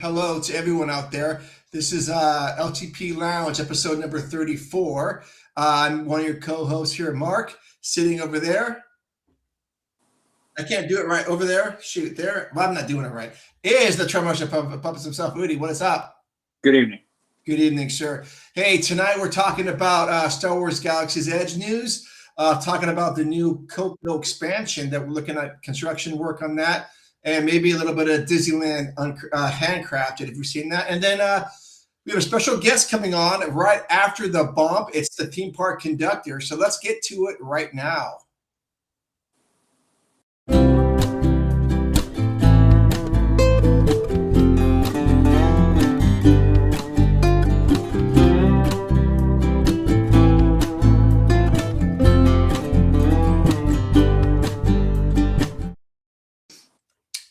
Hello to everyone out there. This is LTP Lounge, episode number 34. I'm one of your co-hosts here, Mark, sitting over there. I can't do it right over there. Shoot, there. Well, I'm not doing it right. Is the Tremor of Puppets himself, Woody. What is up? Good evening. Good evening, sir. Hey, tonight we're talking about Star Wars Galaxy's Edge news, talking about the new Coco expansion that we're looking at construction work on that. And maybe a little bit of Disneyland Handcrafted, if you've seen that. And then we have a special guest coming on right after the bump. It's the theme park conductor. So let's get to it right now.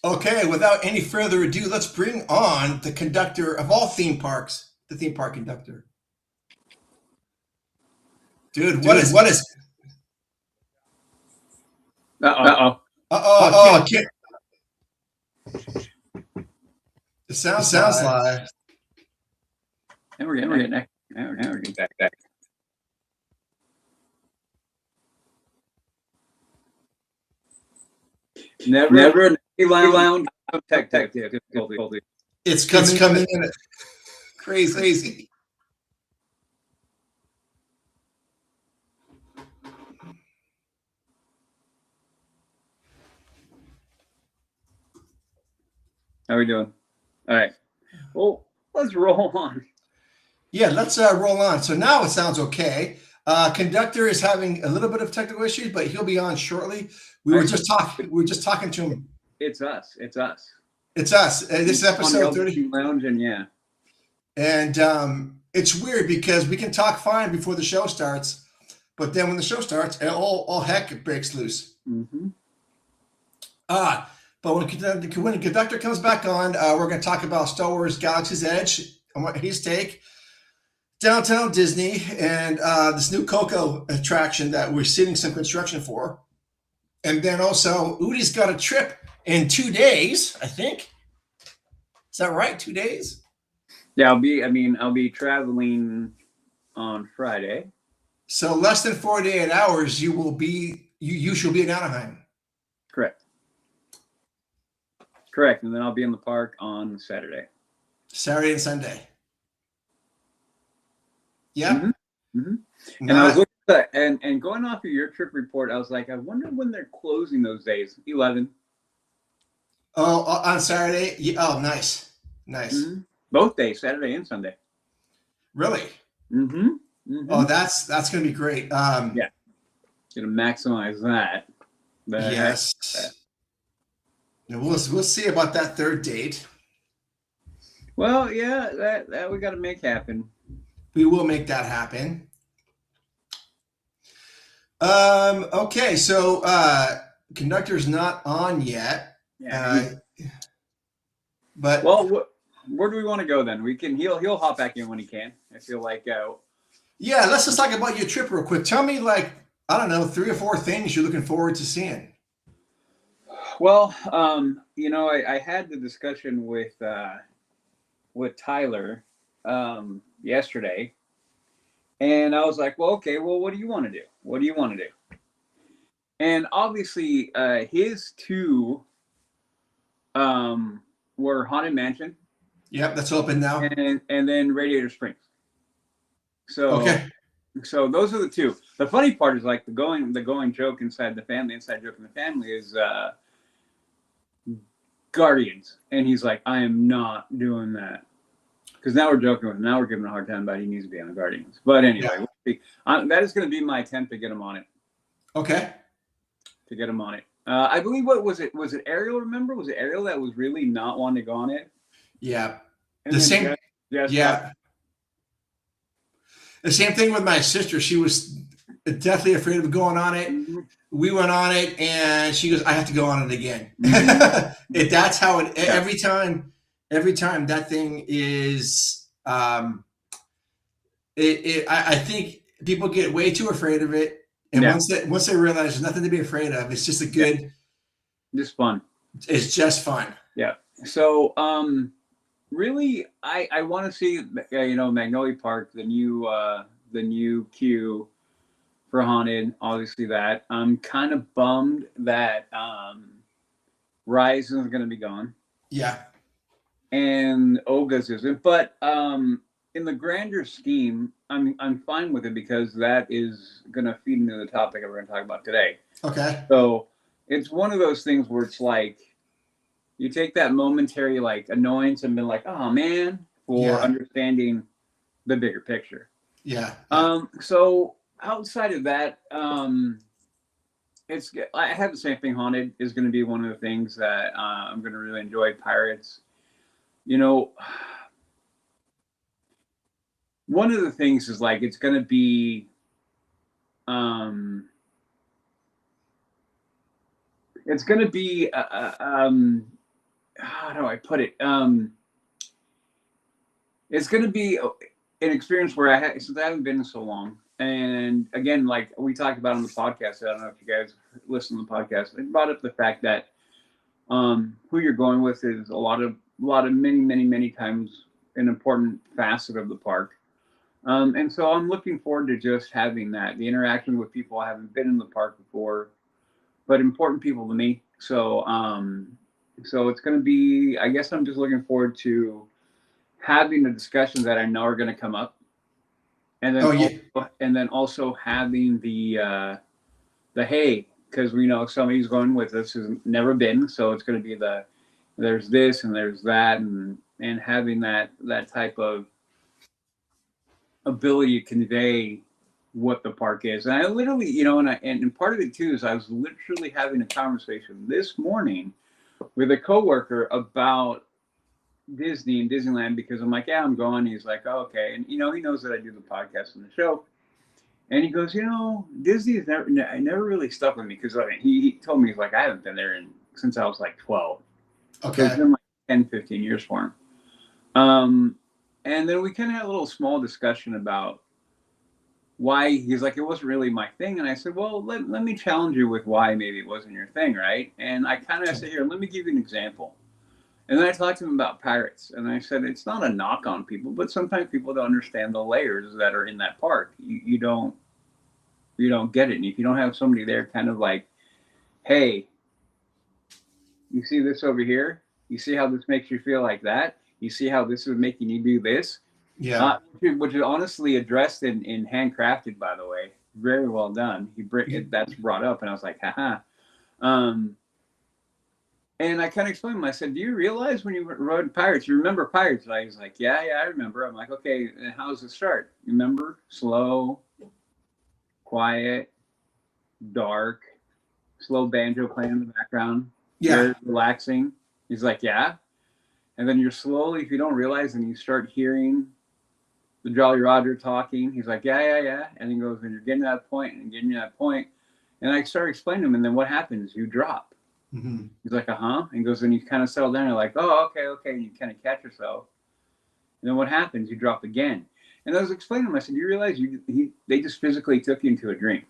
Okay, without any further ado, let's bring on the conductor of all theme parks, the theme park conductor. Dude, what is? Uh-oh. Oh, it sounds live. And we're getting back. Now we're getting back. Never an lounge tech difficulty. It's coming in crazy. How are we doing? All right. Well, let's roll on. Yeah, let's roll on. So now it sounds okay. Conductor is having a little bit of technical issues, but he'll be on shortly. We were just talking to him. It's us. It's us. This is episode 30. Lounge, and yeah. And it's weird because we can talk fine before the show starts, but then when the show starts, all heck breaks loose. Mm-hmm. But when the conductor comes back on, we're going to talk about Star Wars Galaxy's Edge and what his take, Downtown Disney, and this new Coco attraction that we're seeing some construction for. And then also, Udi's got a trip in 2 days, I think. Is that right? 2 days? Yeah, I'll be traveling on Friday. So less than 48 hours, you shall be in Anaheim. Correct. And then I'll be in the park on Saturday. Saturday and Sunday. Yeah. Mm-hmm. Mm-hmm. And I was looking at that, and going off of your trip report, I was like, I wonder when they're closing those days. 11. Oh, on Saturday? Yeah. Oh, nice. Mm-hmm. Both days, Saturday and Sunday. Really? Mm-hmm. Mm-hmm. Oh, that's going to be great. Yeah. Going to maximize that. Yes. We'll see about that third date. Well, yeah, that we got to make happen. We will make that happen. Okay, so conductor's not on yet. Yeah. But where do we want to go then? He'll hop back in when he can. I feel like. Yeah, let's just talk about your trip real quick. Tell me, I don't know, 3 or 4 things you're looking forward to seeing. Well, I had the discussion with Tyler yesterday, and I was like, well, okay, well, what do you want to do? And obviously, his two were Haunted Mansion. Yep, that's open now. And then Radiator Springs. So okay. So those are the two. The funny part is the going joke inside the family. Inside joke in the family is Guardians, and he's like, I am not doing that, because now we're joking with him. Now we're giving him a hard time about he needs to be on the Guardians. But anyway, that is going to be my attempt to get him on it. Okay. To get him on it. I believe, what was it? Was it Ariel? Remember? Was it Ariel that was really not wanting to go on it? Yeah. And the same. Yeah. The same thing with my sister. She was definitely afraid of going on it. Mm-hmm. We went on it, and she goes, I have to go on it again. Mm-hmm. That's how it, every time that thing is, I think people get way too afraid of it. And once they realize there's nothing to be afraid of, it's just a good, just fun. It's just fun. Yeah. So Really, I want to see Magnolia Park, the new queue for Haunted. Obviously, that I'm kind of bummed that Rise is going to be gone. Yeah. And Olga's isn't. But in the grander scheme, I'm fine with it because that is going to feed into the topic that we're going to talk about today. Okay. So it's one of those things where it's like you take that momentary like annoyance and be like, oh man, for understanding the bigger picture. Yeah. So outside of that, I have the same thing. Haunted is going to be one of the things that I'm going to really enjoy. Pirates, one of the things is like it's going to be how do I put it? It's going to be an experience where since I haven't been in so long, and again, like we talked about on the podcast, I don't know if you guys listen to the podcast. It brought up the fact that who you're going with is a lot of many times an important facet of the park. And so I'm looking forward to just having the interaction with people I haven't been in the park before, but important people to me. So it's going to be, I guess I'm just looking forward to having the discussions that I know are going to come up. And then also having the hey, because we know somebody's going with us who's never been, so it's going to be there's this and there's that, and having that type of ability to convey what the park is. And I literally, and part of it too is I was literally having a conversation this morning with a coworker about Disney and Disneyland because I'm like, yeah, I'm going. He's like, oh, okay. And, he knows that I do the podcast and the show. And he goes, Disney has never really stuck with me because he told me, he's like, I haven't been there since I was like 12. Okay. It's been like 10, 15 years for him. And then we kind of had a little small discussion about why. He's like, it wasn't really my thing. And I said, well, let me challenge you with why maybe it wasn't your thing, right? And I kind of said, here, let me give you an example. And then I talked to him about pirates. And I said, it's not a knock on people, but sometimes people don't understand the layers that are in that park. You don't get it. And if you don't have somebody there kind of like, hey, you see this over here? You see how this makes you feel like that? You see how this is making you do this? Yeah. Which is honestly addressed in Handcrafted, by the way. Very well done. That's brought up, and I was like, haha. And I kind of explained to him, I said, do you realize when you rode Pirates, you remember Pirates? And he's like, yeah, I remember. I'm like, okay, and how does it start? Remember? Slow, quiet, dark, slow banjo playing in the background. Yeah. Very relaxing. He's like, yeah. And then you're slowly, if you don't realize, and you start hearing the Jolly Roger talking. He's like, yeah. And he goes, and you're getting to that point and getting to that point. And I started explaining to him, and then what happens? You drop. Mm-hmm. He's like, uh-huh. And he goes, and you kind of settle down. You're like, oh, okay. And you kind of catch yourself. And then what happens? You drop again. And I was explaining to him, I said, you realize they just physically took you into a dream.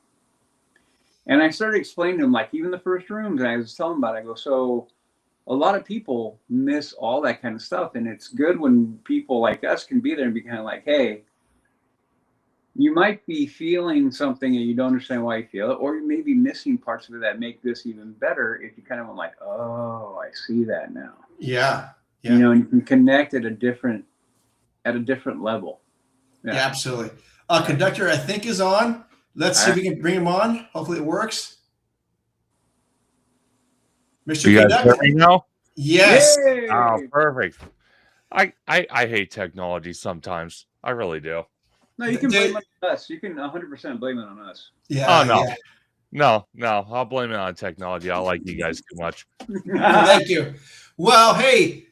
And I started explaining to him, like, even the first rooms, and I was telling him about it. I go, so a lot of people miss all that kind of stuff. And it's good when people like us can be there and be kind of like, hey, you might be feeling something and you don't understand why you feel it, or you may be missing parts of it that make this even better if you kind of like, oh, I see that now. Yeah. And you can connect at a different level. Yeah, absolutely. Conductor, I think, is on. Let's see if we can bring him on. Hopefully it works. Mr. You guys Conductor. hear me now? Yes. Yay! Oh, perfect. I hate technology sometimes. I really do. No, you can blame it on us. You can 100% blame it on us. Yeah. Oh, no. Yeah. No. I'll blame it on technology. I like you guys too much. Thank you. Well, hey,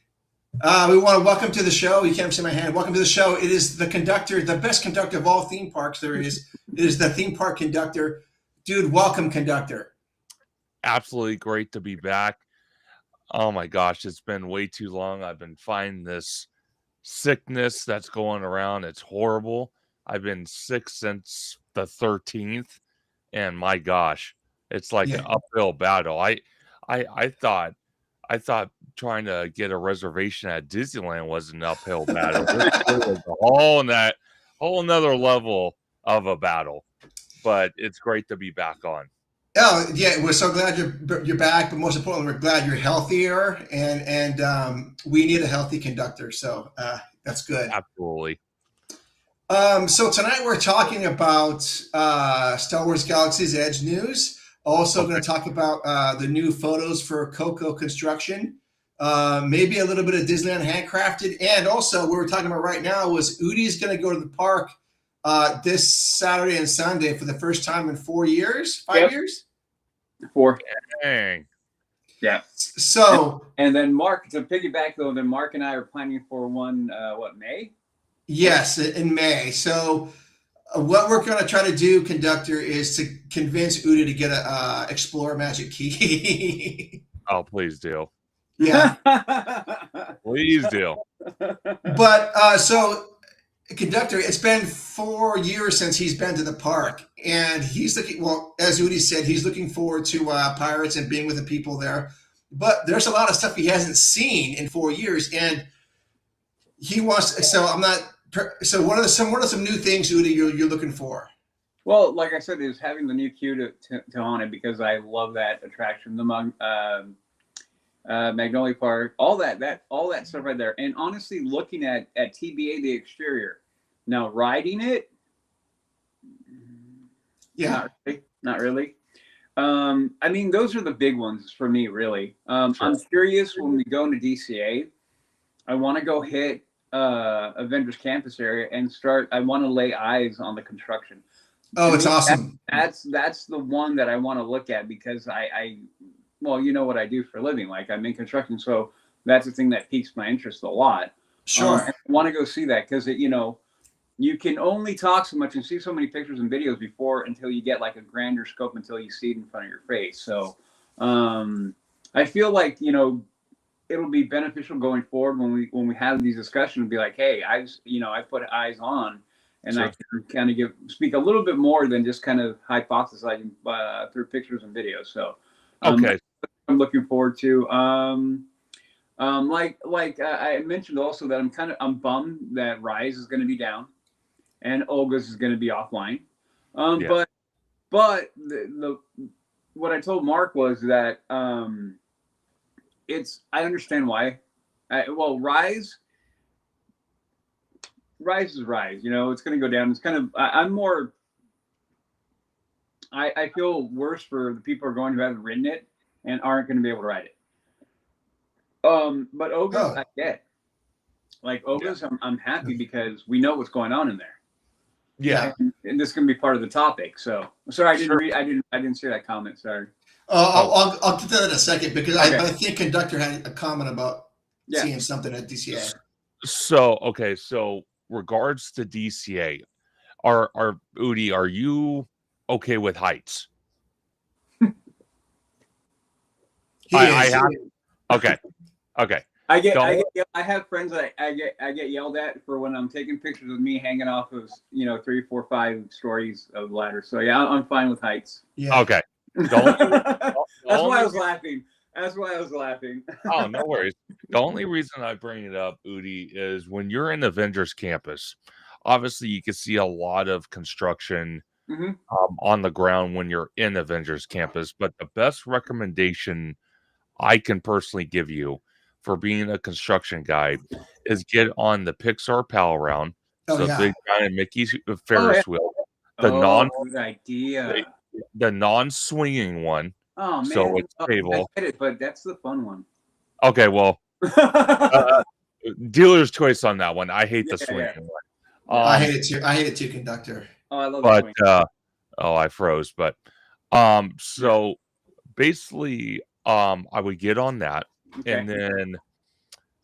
we want to welcome to the show. You can't see my hand. Welcome to the show. It is the conductor, the best conductor of all theme parks there is. It is the theme park conductor. Dude, welcome, conductor. Absolutely great to be back. Oh my gosh, it's been way too long. I've been fighting this sickness that's going around. It's horrible. I've been sick since the 13th, and my gosh, it's like an uphill battle. I thought trying to get a reservation at Disneyland was an uphill battle. This was a whole nother level of a battle, but it's great to be back on. Oh yeah, we're so glad you're back, but most importantly, we're glad you're healthier, and we need a healthy conductor. So that's good. Absolutely. So tonight we're talking about Star Wars Galaxy's Edge news. Also going to talk about the new photos for Coco construction, maybe a little bit of Disneyland Handcrafted, and also what we're talking about right now was Udi's going to go to the park this Saturday and Sunday for the first time in 4 years, 5 years? 4. Dang. Yeah. So and then Mark, to piggyback though, then Mark and I are planning for one. May? Yes, in May. So what we're going to try to do, conductor, is to convince Udi to get a Explorer Magic Key. Oh, please do. Yeah. Please do. But so, conductor, it's been 4 years since he's been to the park, and he's looking, well, as Udi said, he's looking forward to Pirates and being with the people there. But there's a lot of stuff he hasn't seen in 4 years, and he wants. So I'm not. So what are some new things, Udi, you're looking for? Well, like I said, is having the new queue to on it, because I love that attraction. The Magnolia Park, all that stuff right there. And honestly, looking at TBA, the exterior, now riding it, yeah, not really. I mean, those are the big ones for me, really. Sure. I'm curious when we go into DCA. I want to go hit Avengers Campus area and start. I want to lay eyes on the construction. Oh, it's awesome. That's the one that I want to look at, because well, you know what I do for a living. Like, I'm in construction, so that's the thing that piques my interest a lot. Sure. I want to go see that, because you can only talk so much and see so many pictures and videos until you get like a grander scope, until you see it in front of your face. So I feel like, it'll be beneficial going forward when we have these discussions and be like, hey, I put eyes on, and sure. I can kind of speak a little bit more than just kind of hypothesizing through pictures and videos. So okay. I'm looking forward to. Like I mentioned also that I'm bummed that Rise is going to be down, and Olga's is going to be offline. Yeah. But the what I told Mark was that I understand why. Rise is Rise. It's going to go down. It's kind of I feel worse for the people who haven't ridden it and aren't going to be able to ride it. But Oga's, I get. Like Oga's, yeah. I'm happy because we know what's going on in there. Yeah, and this is going to be part of the topic. So sorry, I didn't see that comment. Sorry. I'll get to that in a second, because okay. I think conductor had a comment about seeing something at DCA. So regards to DCA, Udi, are you okay with heights? Okay. I have friends that I get yelled at for when I'm taking pictures of me hanging off of 3, 4, 5 stories of ladder. So yeah, I'm fine with heights. Yeah. Okay. That's why I was laughing. Oh, no worries. The only reason I bring it up, Udi, is when you're in Avengers Campus, obviously you can see a lot of construction on the ground when you're in Avengers Campus. But the best recommendation I can personally give you for being a construction guy is get on the Pixar Pal Around. Big giant Mickey Ferris wheel. Good idea. The non-swinging one. Oh man! So it's table. I get it, but that's the fun one. Okay, well, dealer's choice on that one. I hate the swinging one. I hate it too, conductor. Oh, I love it. But I froze. But so basically, I would get on that and then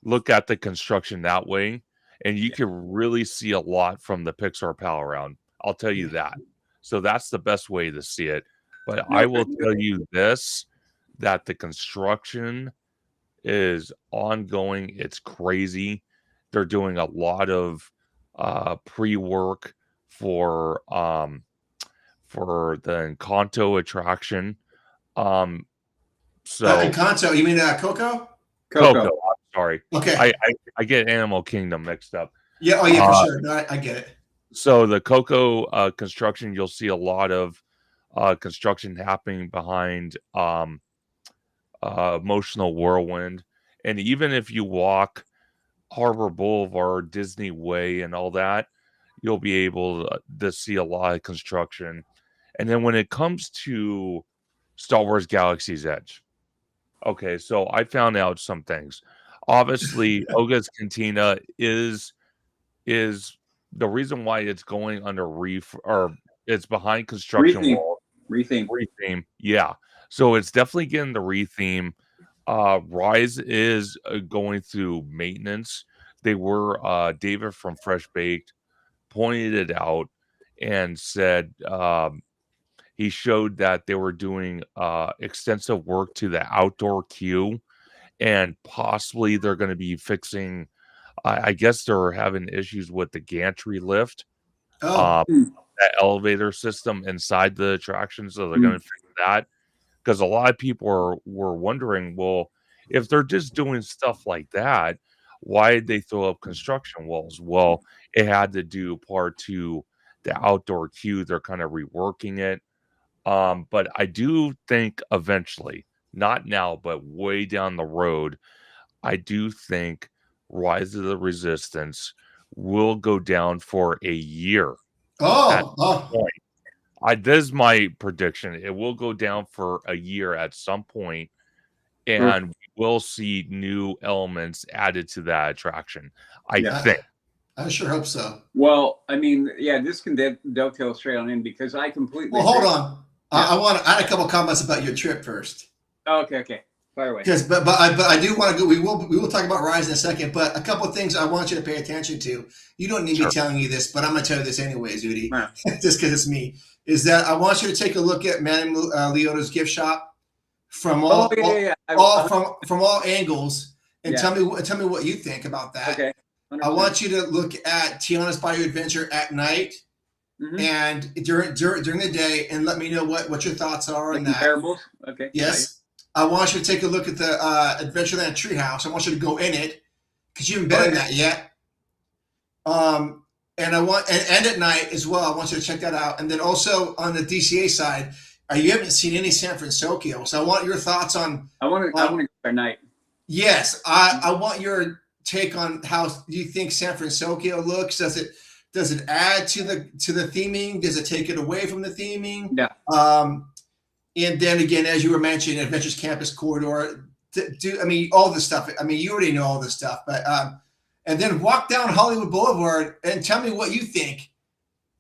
look at the construction that way, and you can really see a lot from the Pixar Pal Around. I'll tell you that. So that's the best way to see it. But I will tell you this, that the construction is ongoing. It's crazy. They're doing a lot of pre-work for the Encanto attraction. Encanto, you mean Coco? Coco. I'm sorry. Okay. I get Animal Kingdom mixed up. Yeah. Oh, yeah, for sure. No, I get it. So the Coco construction, you'll see a lot of construction happening behind Emotional Whirlwind, and even if you walk Harbor Boulevard, Disney Way, and all that, you'll be able to see a lot of construction. And then when it comes to Star Wars Galaxy's Edge, okay, so I found out some things. Obviously, Oga's Cantina is the reason why it's going under or it's behind construction wall. Retheme, yeah. So it's definitely getting the retheme. Rise is going through maintenance. They were David from Fresh Baked pointed it out and said he showed that they were doing extensive work to the outdoor queue, and possibly they're going to be fixing. I guess they're having issues with the gantry lift, Oh, that elevator system inside the attraction, so they're going to fix that. Because a lot of people were wondering, well, if they're just doing stuff like that, why did they throw up construction walls? Well, it had to do part to the outdoor queue. They're kind of reworking it. But I do think eventually, not now, but way down the road, I do think Rise of the Resistance will go down for a year. At oh. point. This is my prediction. It will go down for a year at some point, and we will see new elements added to that attraction. I think. I sure hope so. Well, I mean, yeah, this can dovetail straight on in because I completely. Well, hold on. Yeah. I had a couple comments about your trip first. Okay. Fire away. Because, but I do want to go. We will talk about Rise in a second. But a couple of things I want you to pay attention to. You don't need me telling you this, but I'm going to tell you this anyways, Udi. Yeah. Just because it's me. Is that I want you to take a look at Madame Leota's gift shop from all angles, and tell me what you think about that. Okay. 100%. I want you to look at Tiana's Bayou Adventure at night and during the day, and let me know what your thoughts are on that. Comparables. Okay. Yes. Nice. I want you to take a look at the Adventureland Treehouse. I want you to go in it because you haven't been in that yet. And I want and at night as well. I want you to check that out. And then also on the DCA side, you haven't seen any San Francisco, so I want your thoughts on. I want to go at night. Yes, I want your take on how you think San Francisco looks. Does it add to the theming? Does it take it away from the theming? Yeah. And then again, as you were mentioning, Adventures Campus Corridor. I mean, all this stuff. I mean, you already know all this stuff, but and then walk down Hollywood Boulevard and tell me what you think.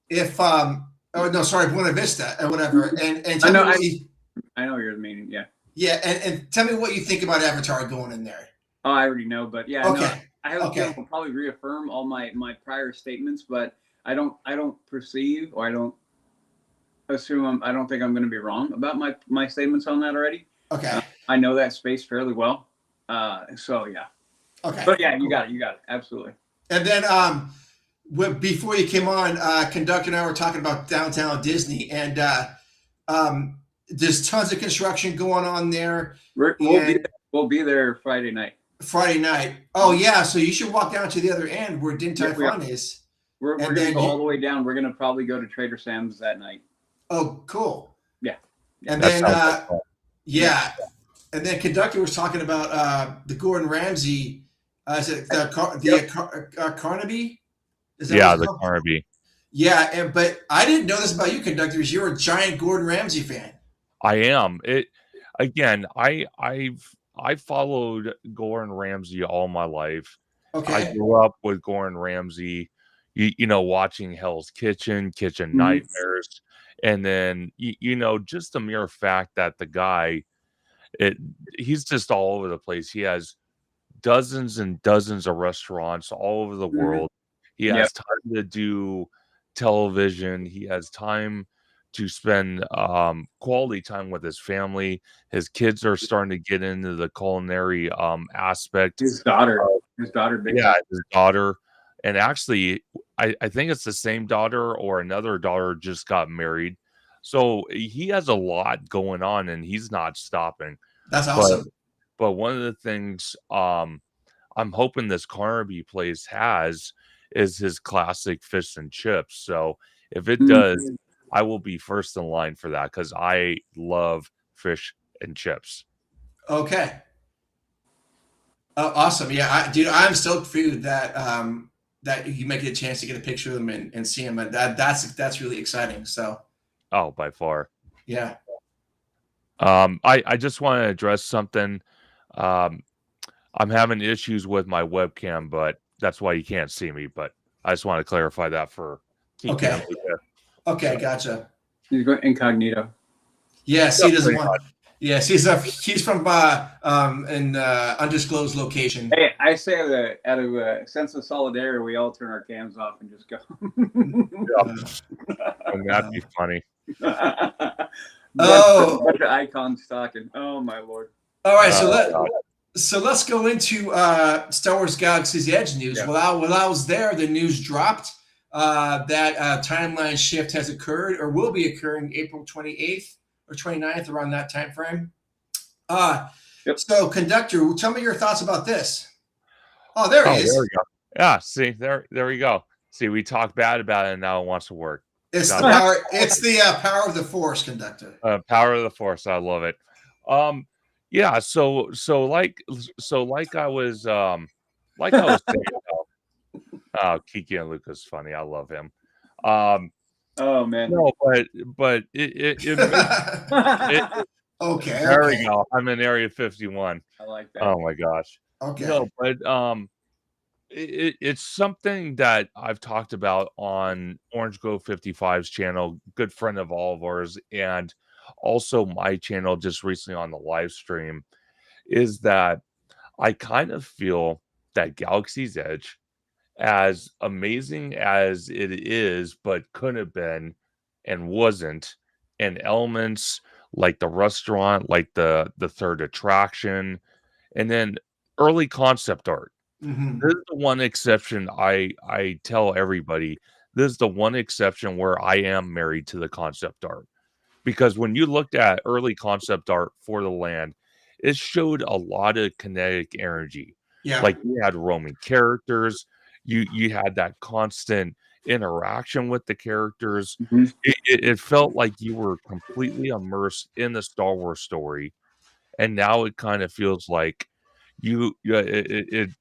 If Buena Vista or whatever, and tell me I know you're the meaning. Yeah. Yeah, and tell me what you think about Avatar going in there. Oh, I already know, but yeah, okay. No, I have a feeling I'll probably reaffirm all my prior statements, but I don't perceive, or I don't assume I don't think I'm going to be wrong about my statements on that already. Okay. I know that space fairly well, so yeah. Okay. But yeah, you got it, absolutely. And then before you came on, Conductor and I were talking about downtown Disney, and there's tons of construction going on there. We'll be there Friday night. Oh yeah, so you should walk down to the other end where Din Tai Fung is. We're going to go all the way down. We're going to probably go to Trader Sam's that night. Oh, cool. Yeah. And then and then Conductor was talking about the Gordon Ramsay. Is it Carnaby? The Carnaby. Yeah, but I didn't know this about you, Conductors. You're a giant Gordon Ramsay fan. I am. I followed Gordon Ramsay all my life. Okay. I grew up with Gordon Ramsay, watching Hell's Kitchen, Nightmares, and then just the mere fact that the guy, he's just all over the place. He has dozens and dozens of restaurants all over the world. He has time to do television. He has time to spend quality time with his family. His kids are starting to get into the culinary aspect. His daughter. His daughter. And actually, I think it's the same daughter or another daughter just got married. So he has a lot going on, and he's not stopping. That's awesome. But one of the things I'm hoping this Carnaby place has is his classic fish and chips. So if it does, I will be first in line for that because I love fish and chips. Okay. Awesome. Yeah, dude, I'm stoked for you that that you might get a chance to get a picture of them and see them. And that's really exciting. So Oh, by far. yeah. I just want to address something. Um, I'm having issues with my webcam, but that's why you can't see me. But I just want to clarify that for Kiki and Okay. Luca. Okay, So, gotcha. He's going incognito. Yes, he doesn't pretty want. much. Yes, he's from an undisclosed location. Hey, I say that out of a sense of solidarity, we all turn our cams off and just go. And that'd be funny. Oh, the icons talking. Oh my lord! all right. So let's go into Star Wars Galaxy's Edge news. Yeah. While I was there, the news dropped that timeline shift has occurred or will be occurring April 28th or 29th, around that time frame. Yep. So, conductor, tell me your thoughts about this. Oh, there he is. There we go. Yeah, see, there we go. See, we talk bad about it, and now it wants to work. It's the power. It's the power of the Force, conductor. Power of the Force. I love it. Yeah. So like I was saying. Kiki and Luca's funny. I love him. Oh man. No, but it Okay. there we go. I'm in Area 51. I like that. Oh my gosh. Okay. No, but it's something that I've talked about on Orange Grove 55's channel, good friend of all of ours, and also my channel just recently on the live stream, is that I kind of feel that Galaxy's Edge, as amazing as it is, but could have been and wasn't, and elements like the restaurant, like the third attraction, and then early concept art. Mm-hmm. This is the one exception I tell everybody. This is the one exception where I am married to the concept art. Because when you looked at early concept art for the land, it showed a lot of kinetic energy. Yeah. Like you had roaming characters, you had that constant interaction with the characters. Mhm. It felt like you were completely immersed in the Star Wars story. And now it kind of feels like it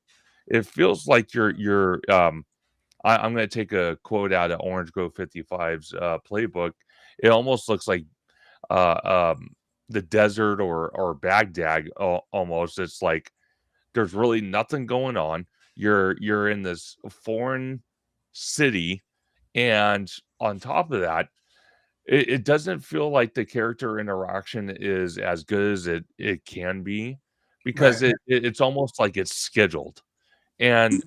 feels like you're I'm going to take a quote out of Orange Grove 55's playbook. It almost looks like the desert or Baghdad almost. It's like there's really nothing going on. You're in this foreign city, and on top of that, it doesn't feel like the character interaction is as good as it can be, because Right. it's almost like it's scheduled. And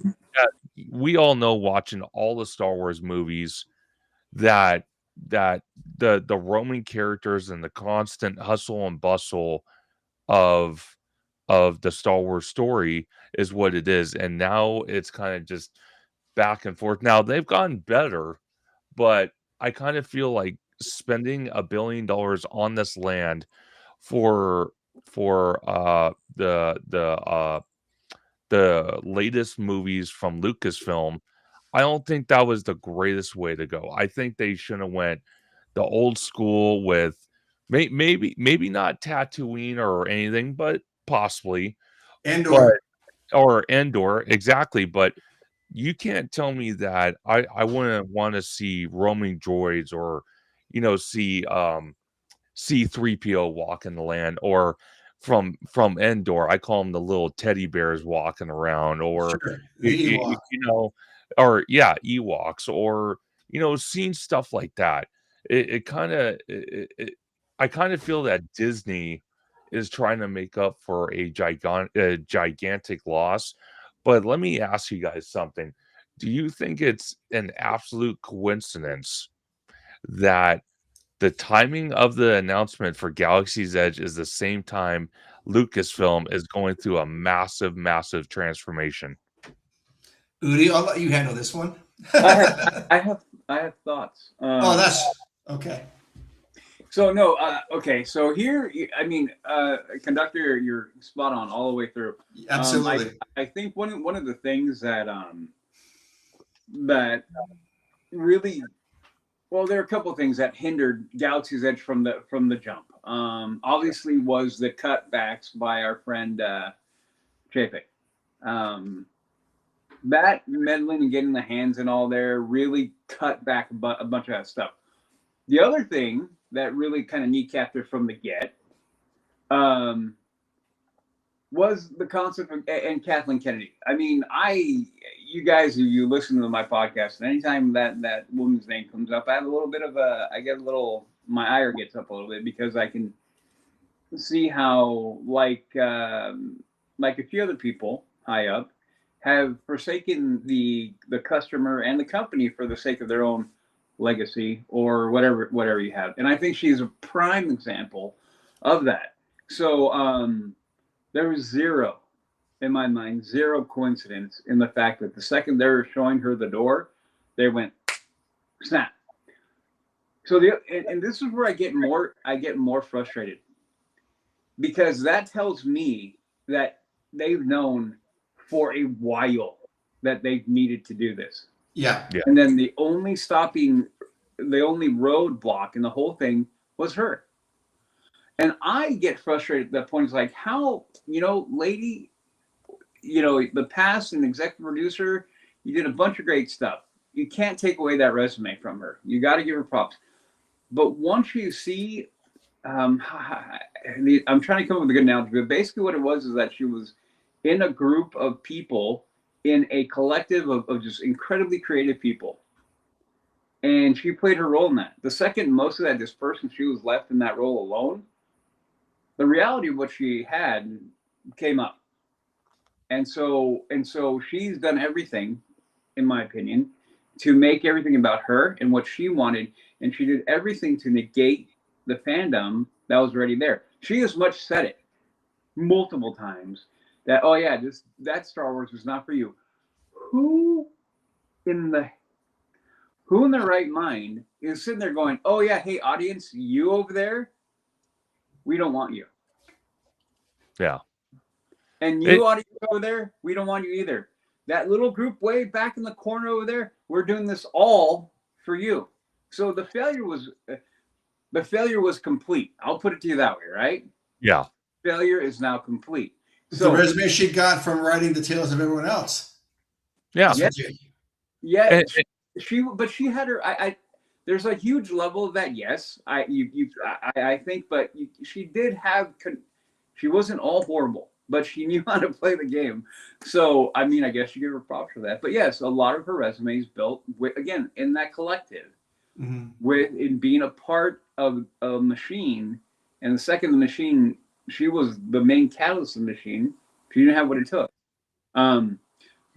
we all know, watching all the Star Wars movies, that the roaming characters and the constant hustle and bustle of the Star Wars story is what it is. And now it's kind of just back and forth. Now they've gotten better, but I kind of feel like spending $1 billion on this land for the latest movies from Lucasfilm, I don't think that was the greatest way to go. I think they should have went the old school with maybe not Tatooine or anything, but possibly Andor. or Endor, exactly. But you can't tell me that I wouldn't want to see roaming droids, or see C-3PO walking the land, or from Endor, I call them the little teddy bears walking around, or Sure. The Ewok. or yeah, Ewoks, or seeing stuff like that. It kind of I kind of feel that Disney is trying to make up for a gigantic loss. But let me ask you guys something. Do you think it's an absolute coincidence that the timing of the announcement for Galaxy's Edge is the same time Lucasfilm is going through a massive, massive transformation? Udi, I'll let you handle this one. I have thoughts. Oh, that's okay. So no, okay. So here, I mean, conductor, you're spot on all the way through. Absolutely. I think one of the things that that really, well, there are a couple of things that hindered Galaxy's Edge from the jump. Obviously, was the cutbacks by our friend Chapek. That meddling and getting the hands and all there really cut back a bunch of that stuff. The other thing that really kind of kneecapped her from the get was the concept of, and Kathleen Kennedy. I mean, you guys, you listen to my podcast, and anytime that woman's name comes up, I get a little, my ire gets up a little bit, because I can see how, like a few other people high up have forsaken the customer and the company for the sake of their own legacy or whatever you have. And I think she's a prime example of that. So there was zero, in my mind, zero coincidence in the fact that the second they were showing her the door, they went snap. So and this is where I get more frustrated, because that tells me that they've known for a while that they've needed to do this. Yeah. And then the only roadblock in the whole thing was her. And I get frustrated at that point. It's like, how, lady, the past and executive producer, you did a bunch of great stuff. You can't take away that resume from her. You got to give her props. But once you see, I'm trying to come up with a good analogy, but basically what it was is that she was in a group of people, in a collective of just incredibly creative people. And she played her role in that. The second most of that dispersed and she was left in that role alone, the reality of what she had came up. And so she's done everything, in my opinion, to make everything about her and what she wanted. And she did everything to negate the fandom that was already there. She as much said it multiple times that, oh yeah, that Star Wars was not for you. Who in their right mind is sitting there going, oh yeah, hey audience, you over there, we don't want you. Yeah. And you audience over there, we don't want you either. That little group way back in the corner over there, we're doing this all for you. So the failure was complete. I'll put it to you that way, right? Yeah. Failure is now complete. So the resume she got from writing the tales of everyone else. Yeah. Yeah. She had her. There's a huge level of that. Yes, I think, but she did have. She wasn't all horrible, but she knew how to play the game. So I mean, I guess you give her props for that. But yes, a lot of her resume is built with, again, in that collective, in being a part of a machine. And the second the machine, she was the main catalyst of the machine. She didn't have what it took.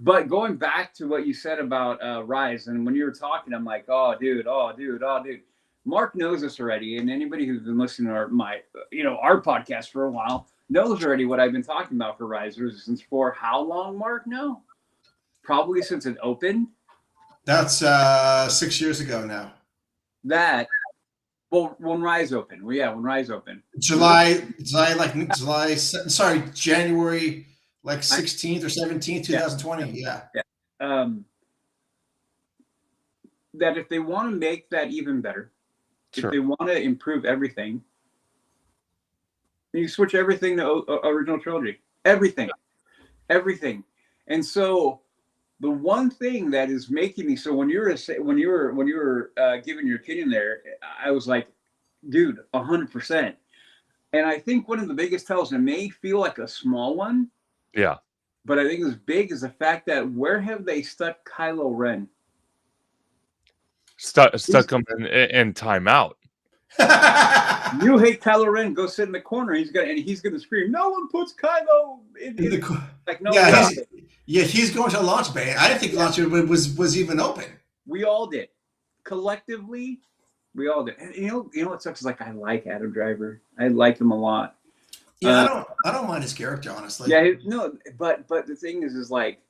But going back to what you said about Rise, and when you were talking, I'm like, oh, dude. Mark knows this already, and anybody who's been listening to our podcast for a while knows already what I've been talking about for Rise Resistance for how long, Mark? No, probably since it opened. That's 6 years ago now. When Rise opened. Well, yeah, when Rise opened. January, like 16th or 17th, 2020. Yeah. That if they want to make that even better, Sure. if they want to improve everything, you switch everything to original trilogy. Everything. And so the one thing that is making me, so when you were giving your opinion there, I was like, dude, 100%. And I think one of the biggest tells, it may feel like a small one. Yeah. But I think as big as the fact that where have they stuck Kylo Ren? Stuck him in timeout. You hate Kylo Ren, go sit in the corner. He's gonna scream, no one puts Kylo in the like no. Yeah, he's going to a launch bay. I didn't think launch bay was even open. We all did. Collectively, we all did. And you know what sucks is, like, I like Adam Driver. I like him a lot. Yeah, I don't mind his character, honestly. Yeah, but the thing is like,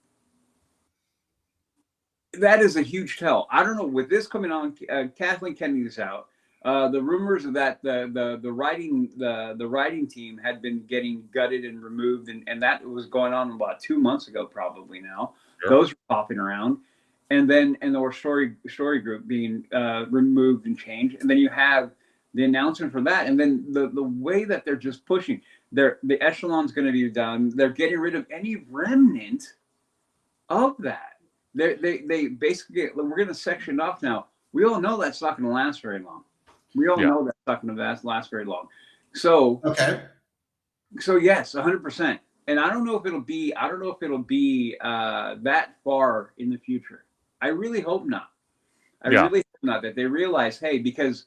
that is a huge tell. I don't know, with this coming on, Kathleen Kennedy's out. The rumors of that the writing team had been getting gutted and removed, and that was going on about 2 months ago, probably now. Sure. Those were popping around, and the story group being removed and changed, and then you have the announcement for that, and then the way that they're just pushing, the echelon's going to be done. They're getting rid of any remnant of that. They basically, we're going to section off now. We all know that's not going to last very long. We all know that's not going to last very long. So Okay. So yes, 100%. And I don't know if it'll be that far in the future. I really hope not. I really hope not, that they realize, hey, because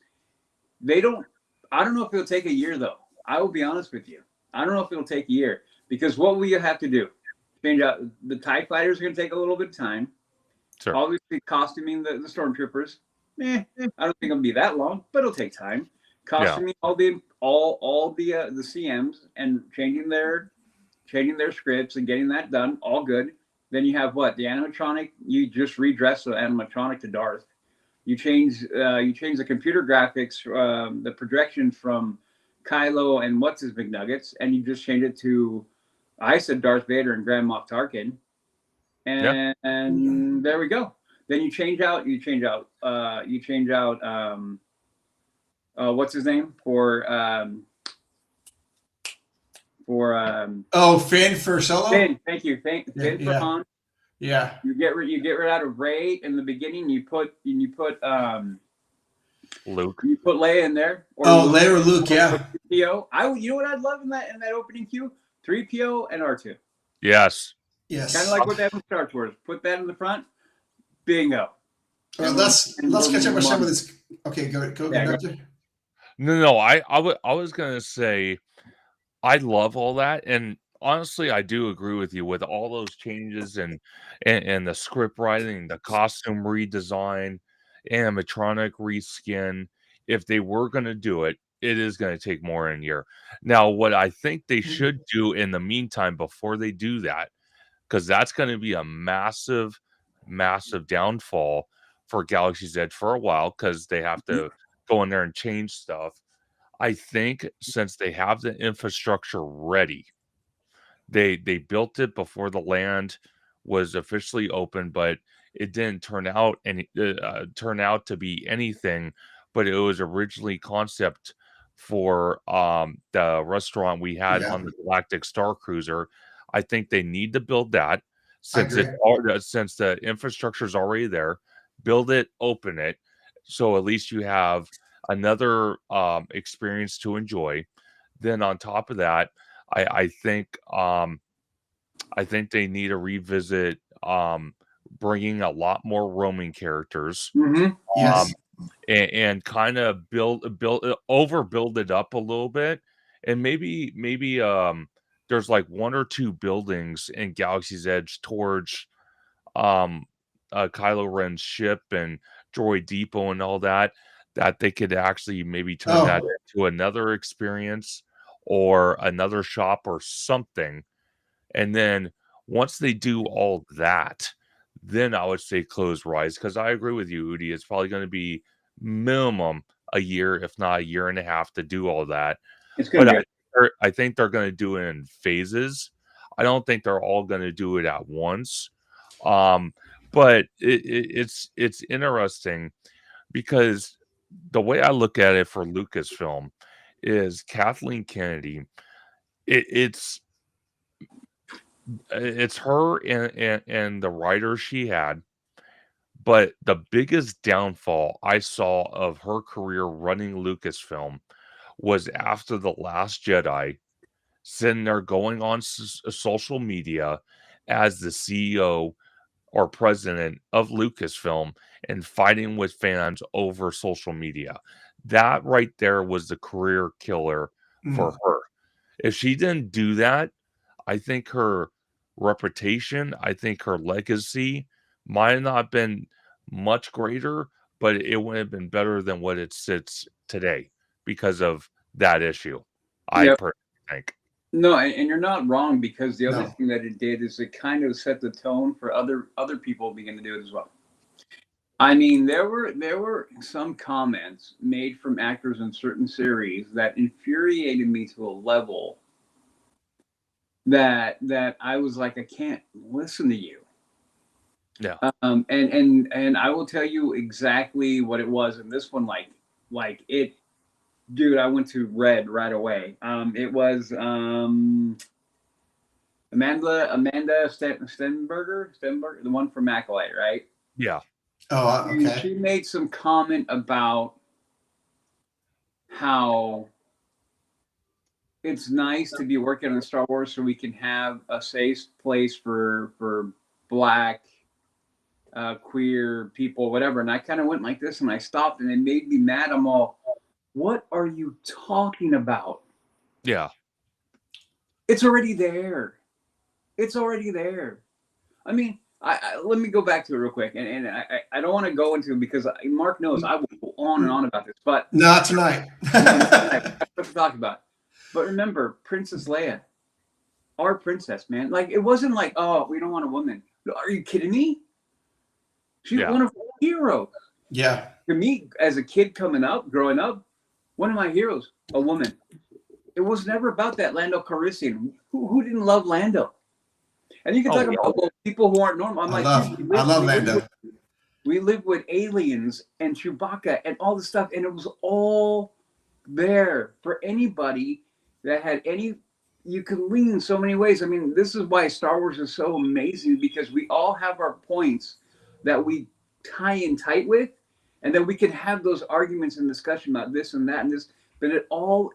I don't know if it'll take a year though. I will be honest with you. I don't know if it'll take a year, because what will you have to do? Change out the TIE fighters are going to take a little bit of time. Sure. Obviously, costuming the stormtroopers. I don't think it'll be that long, but it'll take time. Costuming all the CMs and changing their scripts and getting that done, all good. Then you have what? The animatronic. You just redress the animatronic to Darth. You change the computer graphics, the projection from Kylo and what's his McNuggets, and you just change it to, I said Darth Vader and Grand Moff Tarkin, and there we go. Then you change out what's his name for Finn for Solo. Finn, thank you, Finn for Han. Yeah. You get rid out of Rey in the beginning. You put Luke. You put Leia in there. Or Leia or Luke, yeah. 3PO. You know what I'd love in that opening queue? 3PO and R2. Yes. Kind of like what they have in Star Wars. Put that in the front. Bingo. Well, let's catch up with some of this. Okay, go. No. I was gonna say, I love all that, and honestly, I do agree with you with all those changes and the script writing, the costume redesign, animatronic reskin. If they were gonna do it, it is gonna take more than a year. Now, what I think they should do in the meantime before they do that, because that's going to be a massive downfall for Galaxy's Edge for a while, because they have to go in there and change stuff. I think since they have the infrastructure ready, they built it before the land was officially open, but it didn't turn out to be anything. But it was originally concept for the restaurant we had on the Galactic Star Cruiser. I think they need to build that, since the infrastructure is already there. Build it, open it, so at least you have another experience to enjoy. Then on top of that, I think they need to revisit bringing a lot more roaming characters. Yes. And kind of overbuild it up a little bit, and maybe there's like 1 or 2 buildings in Galaxy's Edge towards Kylo Ren's ship and Droid Depot and all that they could actually maybe turn that into another experience or another shop or something. And then once they do all that, then I would say close Rise, because I agree with you, Udi. It's probably going to be minimum a year, if not a year and a half, to do all that. But I think they're going to do it in phases. I don't think they're all going to do it at once. But it's interesting, because the way I look at it for Lucasfilm is Kathleen Kennedy. It's her and the writer she had. But the biggest downfall I saw of her career running Lucasfilm was after The Last Jedi, sitting there going on social media as the CEO or president of Lucasfilm and fighting with fans over social media. That right there was the career killer for her. If she didn't do that, I think her reputation, I think her legacy might have not been much greater, but it would have been better than what it sits today because of that issue. I personally think. No, and you're not wrong, because the other thing that it did is it kind of set the tone for other people begin to do it as well. I mean, there were some comments made from actors in certain series that infuriated me to a level that I was like, I can't listen to you. Yeah. And I will tell you exactly what it was in this one. Like it, dude. I went to red right away. It was Amanda Stenberger, the one from Acolyte, right? Yeah. Oh, And okay. she made some comment about how it's nice to be working on Star Wars so we can have a safe place for Black, queer people, whatever. And I kind of went like this, and I stopped, and it made me mad. I'm all, what are you talking about? Yeah. It's already there. It's already there. I mean, let me go back to it real quick, and I don't want to go into it because Mark knows I will go on and on about this, but Not tonight. that's what to talk about. But remember, Princess Leia, our princess, man. Like, it wasn't like, oh, we don't want a woman. Are you kidding me? She's one of our heroes. Yeah. To me, as a kid growing up, one of my heroes, a woman. It was never about that Lando Calrissian. Who didn't love Lando? And you can talk about people who aren't normal. I love Lando. We lived with aliens and Chewbacca and all this stuff, and it was all there for anybody that had any. You can lean so many ways. I mean, this is why Star Wars is so amazing, because we all have our points that we tie in tight with, and then we can have those arguments and discussion about this and that and this. But it all,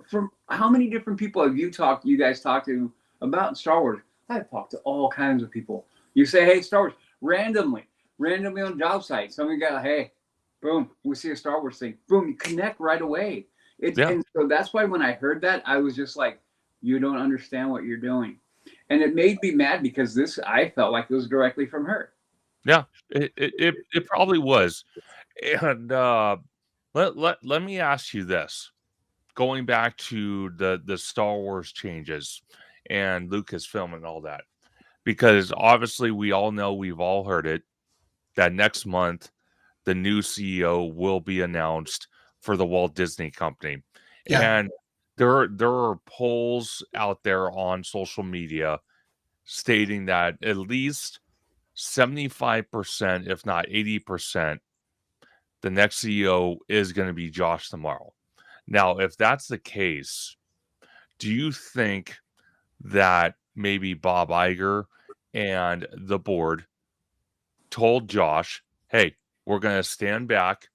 from how many different people have you guys talked to about Star Wars? I've talked to all kinds of people. You say, hey, Star Wars, randomly on job sites. Somebody got, hey, boom, we see a Star Wars thing. Boom, you connect right away. And so that's why when I heard that, I was just like, you don't understand what you're doing. And it made me mad because I felt like it was directly from her. Yeah, it probably was. And let me ask you this. Going back to the Star Wars changes and Lucasfilm and all that, because obviously we all know, we've all heard it, that next month the new CEO will be announced for the Walt Disney Company. Yeah. And there are polls out there on social media stating that at least 75%, if not 80%, the next CEO is going to be Josh tomorrow. Now, if that's the case, do you think that maybe Bob Iger and the board told Josh, hey, we're going to stand back,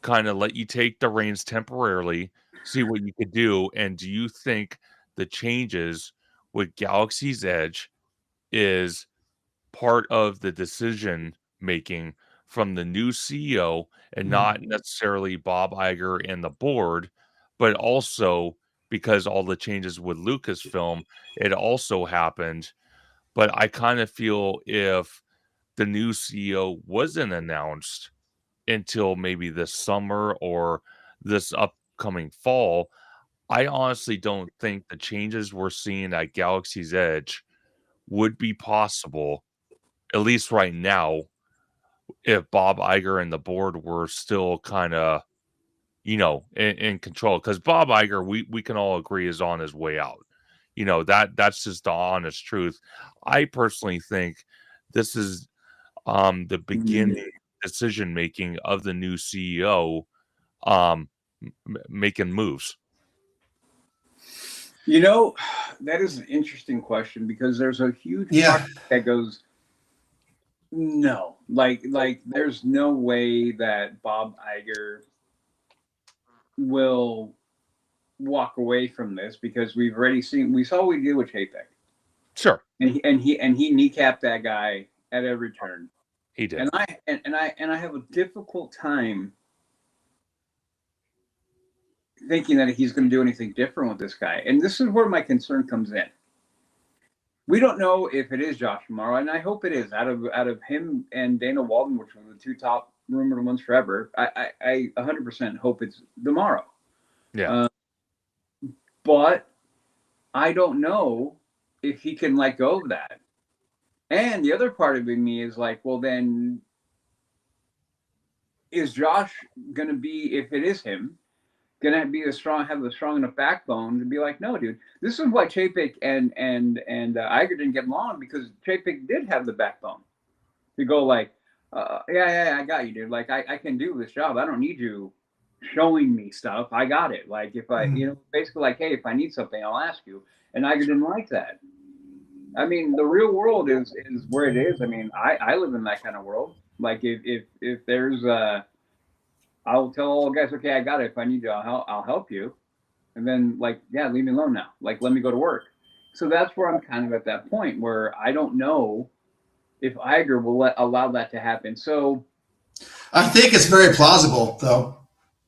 kind of let you take the reins temporarily, see what you could do? And do you think the changes with Galaxy's Edge is part of the decision making from the new CEO, and not necessarily Bob Iger and the board, but also because all the changes with Lucasfilm, it also happened? But I kind of feel if the new CEO wasn't announced until maybe this summer or this upcoming fall, I honestly don't think the changes we're seeing at Galaxy's Edge would be possible, at least right now, if Bob Iger and the board were still kind of, in control. Because Bob Iger, we can all agree, is on his way out. That's just the honest truth. I personally think this is the beginning decision making of the new CEO, making moves. That is an interesting question, because there's a huge part that goes, no, like there's no way that Bob Iger will walk away from this, because we saw what he did with Chapek. Sure. And he kneecapped that guy at every turn. He did. And I have a difficult time thinking that he's going to do anything different with this guy. And this is where my concern comes in. We don't know if it is Josh tomorrow, and I hope it is. Out of him and Dana Walden, which were the two top rumored ones forever, I 100% hope it's tomorrow. Yeah. But I don't know if he can let go of that. And the other part of me is like, well, then is Josh going to be, if it is him, going to be have a strong enough backbone to be like, no, dude, this is why Chapek and Iger didn't get along, because Chapek did have the backbone to go like, yeah, I got you, dude. Like, I can do this job. I don't need you showing me stuff. I got it. Like, if I, basically like, hey, if I need something, I'll ask you. And Iger didn't like that. I mean, the real world is where it is. I mean, I live in that kind of world. Like, if there's I'll tell all guys, okay, I got it. If I need you, I'll help you. And then, like, yeah, leave me alone now. Like, let me go to work. So that's where I'm kind of at that point where I don't know if Iger will allow that to happen. So I think it's very plausible, though.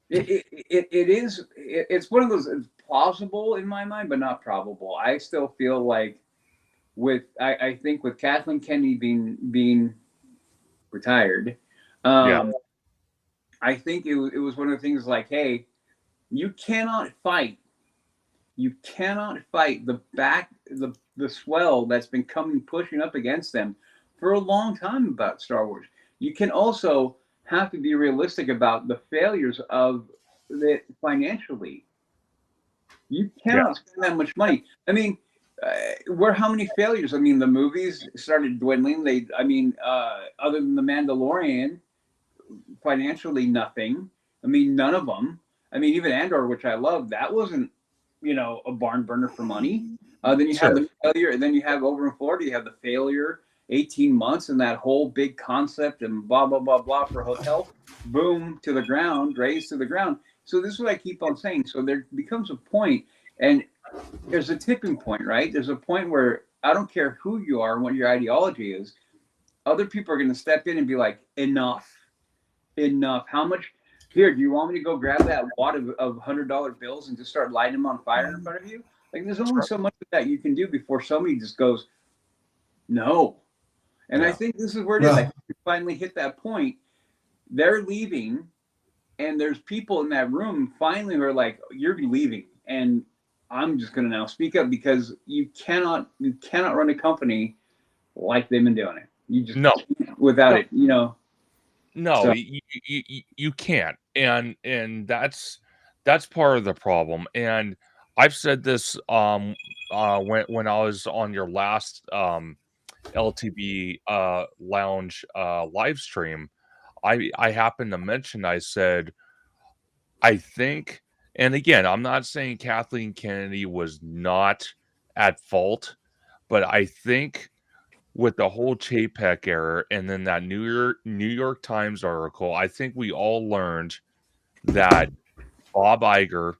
It's one of those, it's plausible in my mind, but not probable. I still feel like I think with Kathleen Kennedy being retired, I think it was one of the things like, hey, you cannot fight the swell that's been pushing up against them for a long time about Star Wars. You can also have to be realistic about the failures of it financially. You cannot spend that much money. I mean, how many failures? I mean, the movies started dwindling. Other than The Mandalorian, financially nothing. I mean, none of them. I mean, even Andor, which I love, that wasn't, a barn burner for money. Then you have the failure, and then you have over in Florida, you have the failure, 18 months, and that whole big concept and blah, blah, blah, blah for hotel, boom, to the ground, raised to the ground. So this is what I keep on saying. So there becomes a point, and there's a tipping point, right? There's a point where I don't care who you are and what your ideology is, other people are going to step in and be like, enough. How much? Here, do you want me to go grab that wad of $100 bills and just start lighting them on fire in front of you? Like, there's only so much of that you can do before somebody just goes, no. And I think this is where it is. Like, you finally hit that point. They're leaving, and there's people in that room finally who are like, you're leaving, and I'm just going to now speak up, because you cannot run a company like they've been doing it. You just can't without it, No, so. You can't, and that's part of the problem. And I've said this when I was on your last LTP Lounge live stream. I happened to mention, I said, I think, and again, I'm not saying Kathleen Kennedy was not at fault, but I think with the whole Chapek error and then that New York Times article, I think we all learned that Bob Iger,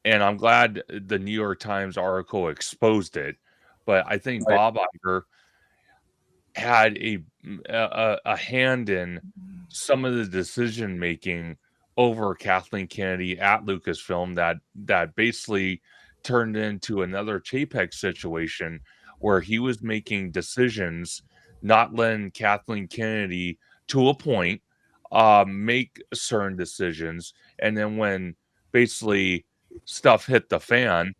and I'm glad the New York Times article exposed it, but I think Bob Iger had a hand in some of the decision making over Kathleen Kennedy at Lucasfilm that basically turned into another Chapek situation where he was making decisions, not letting Kathleen Kennedy, to a point, make certain decisions. And then when basically stuff hit the fan,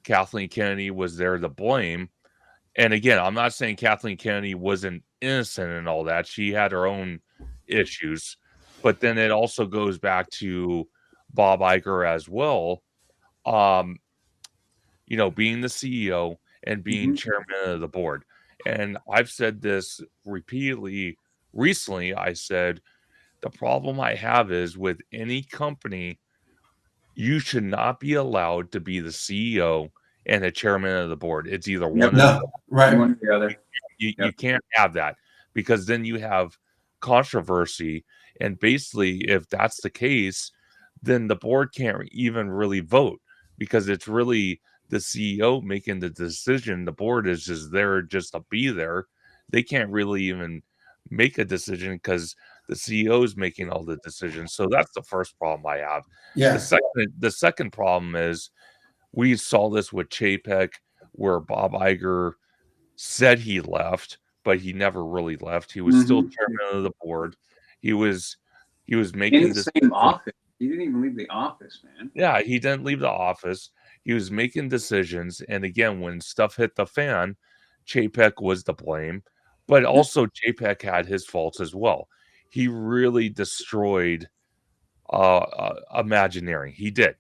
Kathleen Kennedy was there to blame. And again, I'm not saying Kathleen Kennedy wasn't innocent and all that. She had her own issues. But then it also goes back to Bob Iger as well, being the CEO and being chairman of the board. And I've said this repeatedly recently. I said, the problem I have is with any company, you should not be allowed to be the CEO and the chairman of the board. It's either one or the other. You can't have that, because then you have controversy. And basically, if that's the case, then the board can't even really vote, because it's really the CEO making the decision. The board is just there just to be there. They can't really even make a decision because the CEO is making all the decisions. So that's the first problem I have. Yeah. The second problem is, we saw this with Chapek, where Bob Iger said he left, but he never really left. He was still chairman of the board. He was making in the same office. He didn't even leave the office, man. Yeah, he didn't leave the office. He was making decisions. And again, when stuff hit the fan, Chapek was to blame. But also Chapek had his faults as well. he really destroyed Imagineering. He did.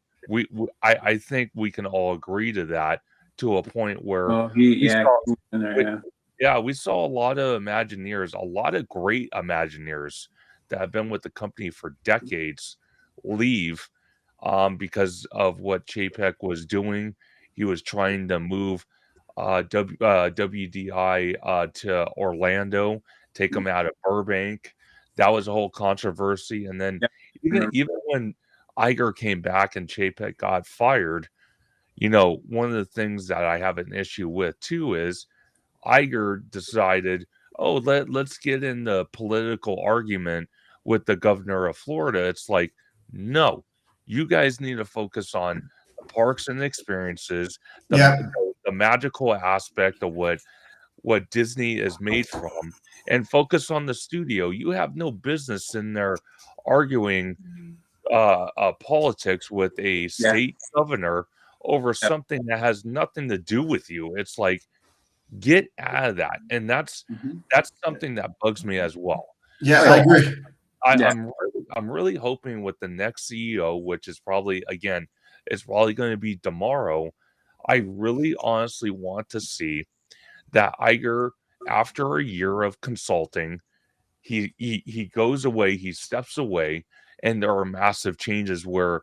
I think we can all agree to that, to a point where Oh, we saw, he was in there, we, yeah. yeah, we saw a lot of Imagineers, a lot of great Imagineers that have been with the company for decades leave because of what Chapek was doing. He was trying to move WDI to Orlando, take them out of Burbank. That was a whole controversy. And then Yeah. even when Iger came back and Chapek got fired, one of the things that I have an issue with too is Iger decided, oh, let's get in the political argument with the governor of Florida. It's like, no, you guys need to focus on the parks and experiences, the magical aspect of what Disney is made from, and focus on the studio. You have no business in there arguing politics with a state governor over something that has nothing to do with you. It's like, get out of that. And that's something that bugs me as well. Yeah, So I agree. I'm really hoping with the next CEO, which is probably, again, it's probably going to be tomorrow. I really honestly want to see that Iger, after a year of consulting, he goes away, he steps away, and there are massive changes where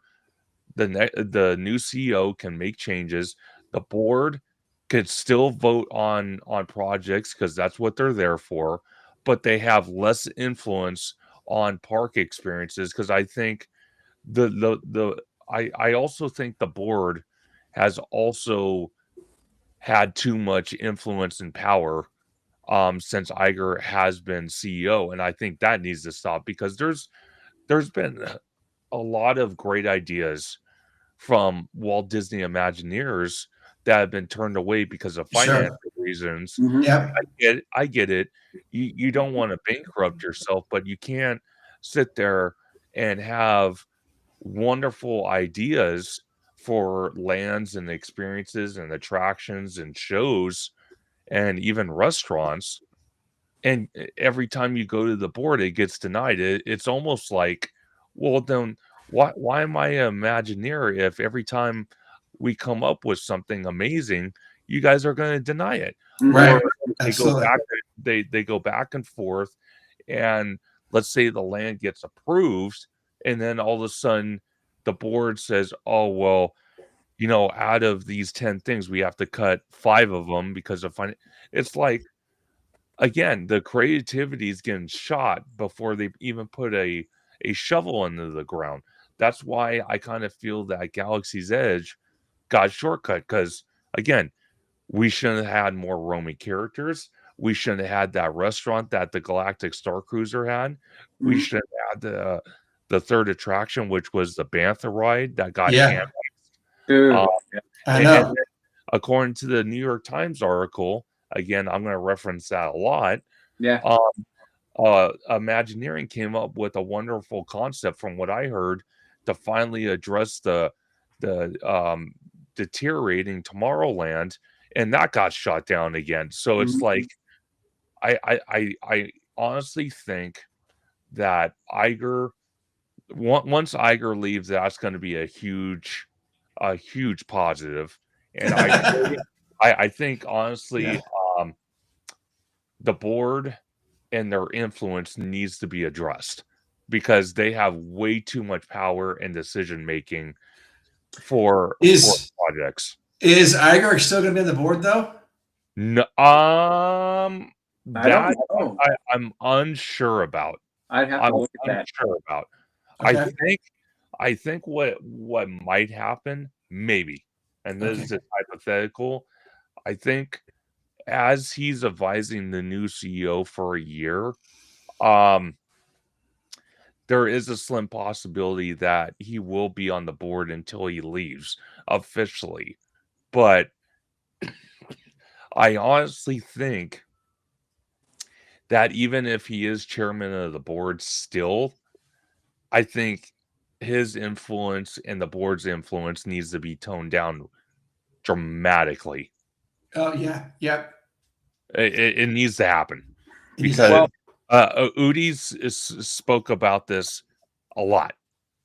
the new CEO can make changes. The board could still vote on projects because that's what they're there for, but they have less influence on park experiences, because I think I also think the board has also had too much influence and power since Iger has been CEO, and I think that needs to stop, because there's been a lot of great ideas from Walt Disney Imagineers that have been turned away because of financial reasons. Yep. I get it. You don't want to bankrupt yourself, but you can't sit there and have wonderful ideas for lands and experiences and attractions and shows and even restaurants, and every time you go to the board it gets denied. It's almost like, well, then why am I an Imagineer if every time we come up with something amazing you guys are going to deny it? Right. Or they go Absolutely. back, they go back and forth, and let's say the land gets approved, and then all of a sudden the board says, oh, well, out of these 10 things we have to cut 5 of them because of it's like, again, the creativity is getting shot before they even put a shovel into the ground. That's why I kind of feel that Galaxy's Edge got shortcut, because, again, we shouldn't have had more roaming characters. We shouldn't have had that restaurant that the Galactic Star Cruiser had. We should have had the third attraction, which was the Bantha ride that got Yeah. annexed. I know. And according to the New York Times article, again, I'm going to reference that a lot. Yeah. Imagineering came up with a wonderful concept, from what I heard, to finally address the deteriorating Tomorrowland, and that got shot down again. So it's like, I honestly think that Iger, once Iger leaves, that's going to be a huge positive. And I think, honestly, the board and their influence needs to be addressed, because they have way too much power and decision making for projects. Is Iger still going to be on the board though? No, I don't know. I'm unsure about. I'd have to look at that. Unsure about. Okay. I think what might happen, maybe, and this is hypothetical, I think as he's advising the new CEO for a year, there is a slim possibility that he will be on the board until he leaves officially. But I honestly think that even if he is chairman of the board still, I think his influence and the board's influence needs to be toned down dramatically. Oh, yeah. Yep. It needs to happen, because Spoke about this a lot,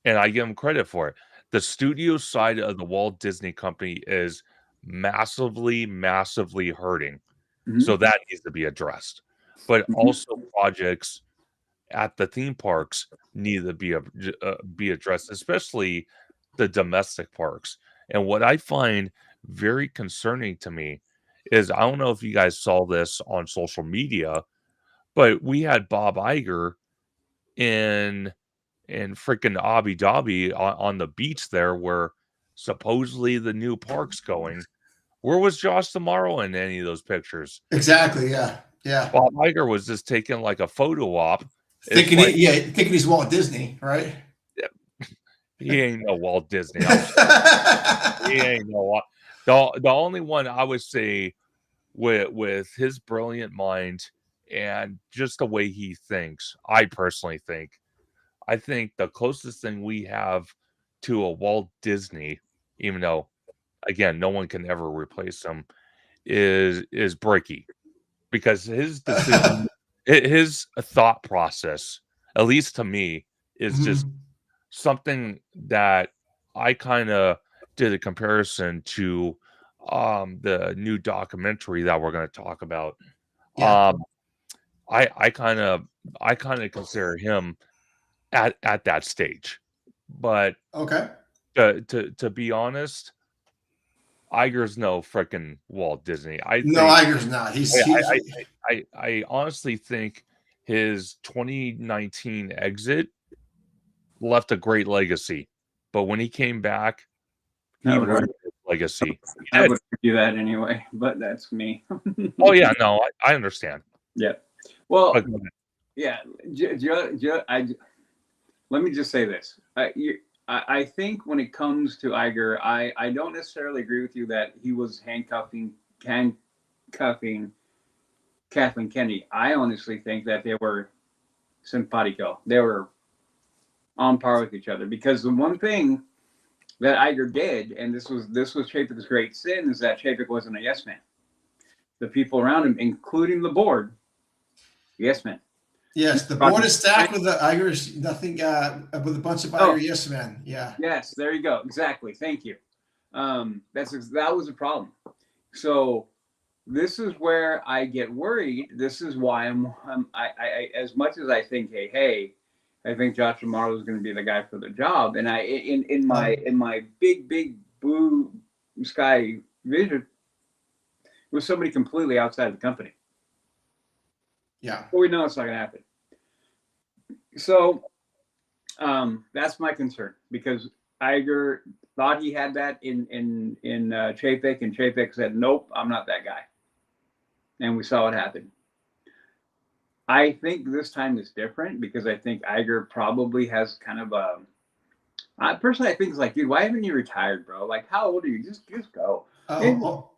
and I give him credit for it. The studio side of the Walt Disney Company is massively, massively hurting. Mhm. So that needs to be addressed. But Mhm. also projects at the theme parks need to be addressed, especially the domestic parks. And what I find very concerning to me is I don't know if you guys saw this on social media, but we had Bob Iger in freaking Abu Dhabi on the beach there where supposedly the new park's going. Where was Josh Tomorrow in any of those pictures? Exactly. Yeah. Yeah. Bob Iger was just taking like a photo op. It's Thinking like, thinking he's Walt Disney, right? yeah, he ain't no Walt Disney. He ain't no the only one I would say with his brilliant mind and just the way he thinks, I personally think, I think the closest thing we have to a Walt Disney, even though again no one can ever replace him, is Breaky, because his decision, his thought process, at least to me, is just Mhm. something that I kind of did a comparison to the new documentary that we're going to talk about. Yeah. Um I kind of consider him at that stage. But Okay. to be honest, Iger's no freaking Walt Disney. I No, think Iger's not. I He's I I honestly think his 2019 exit left a great legacy. But when he came back, I he would ruined argue, his legacy. He I did. would argue that anyway, but that's me. Oh yeah, no, I understand. Yeah. Well, But go ahead. yeah. Let me just say this. I think when it comes to Iger, I don't necessarily agree with you that he was handcuffing Kathleen Kennedy. I honestly think that they were simpatico. They were on par with each other because the one thing that Iger did, and this was Chapek's great sin, is that Chapek wasn't a yes man. The people around him, including the board, yes man. yes, the board is stacked with the Igers. Nothing with a bunch of Iger yes men. Yeah. Yes, there you go. Exactly. Thank you. That was a problem. So this is where I get worried. This is why I as much as I think, hey, I think Josh Tomorrow is going to be the guy for the job, and in my big blue sky vision was somebody completely outside of the company. Yeah. But we know it's not going to happen. So that's my concern because Iger thought he had that in Chapek, and Chapek said, "Nope, I'm not that guy." And we saw what happened. I think this time is different because I think Iger probably has kind of a. I personally, I think it's like, dude, why haven't you retired, bro? Like, how old are you? Just go. Oh,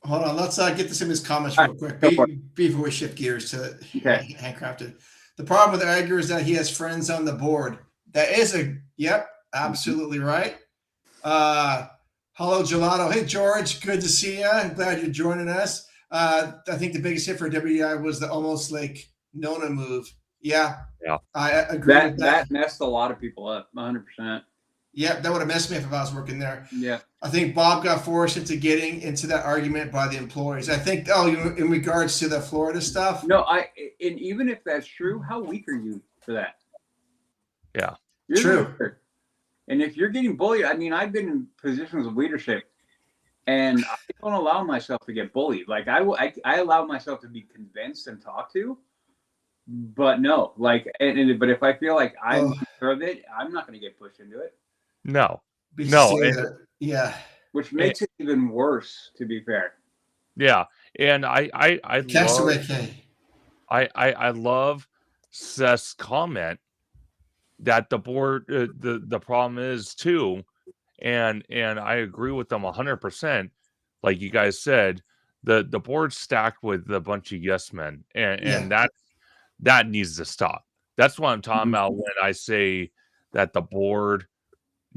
hold on. Let's get this in his comments All real quick right, before we shift gears to okay. Handcrafted. The problem with Iger is that he has friends on the board. That is yep, absolutely right. Hello, Gelato. Hey, George. Good to see you. I'm glad you're joining us. I think the biggest hit for WDI was the almost like Nona move. Yeah. Yeah. I agree with that. That messed a lot of people up, 100%. Yeah, that would have messed me up if I was working there. Yeah. I think Bob got forced into getting into that argument by the employees. I think, in regards to the Florida stuff. No, and even if that's true, how weak are you for that? Yeah. You're True. And if you're getting bullied, I mean, I've been in positions of leadership, and I don't allow myself to get bullied. Like I allow myself to be convinced and talked to, but no, like, but if I feel like I'm sure of it, I'm not going to get pushed into it. No. No. Yeah. Which makes it even worse, to be fair. Yeah. And I love Seth's comment that the board the problem is too, and I agree with them 100%. Like you guys said, the board's stacked with a bunch of yes men, and that needs to stop. That's what I'm talking about when I say that the board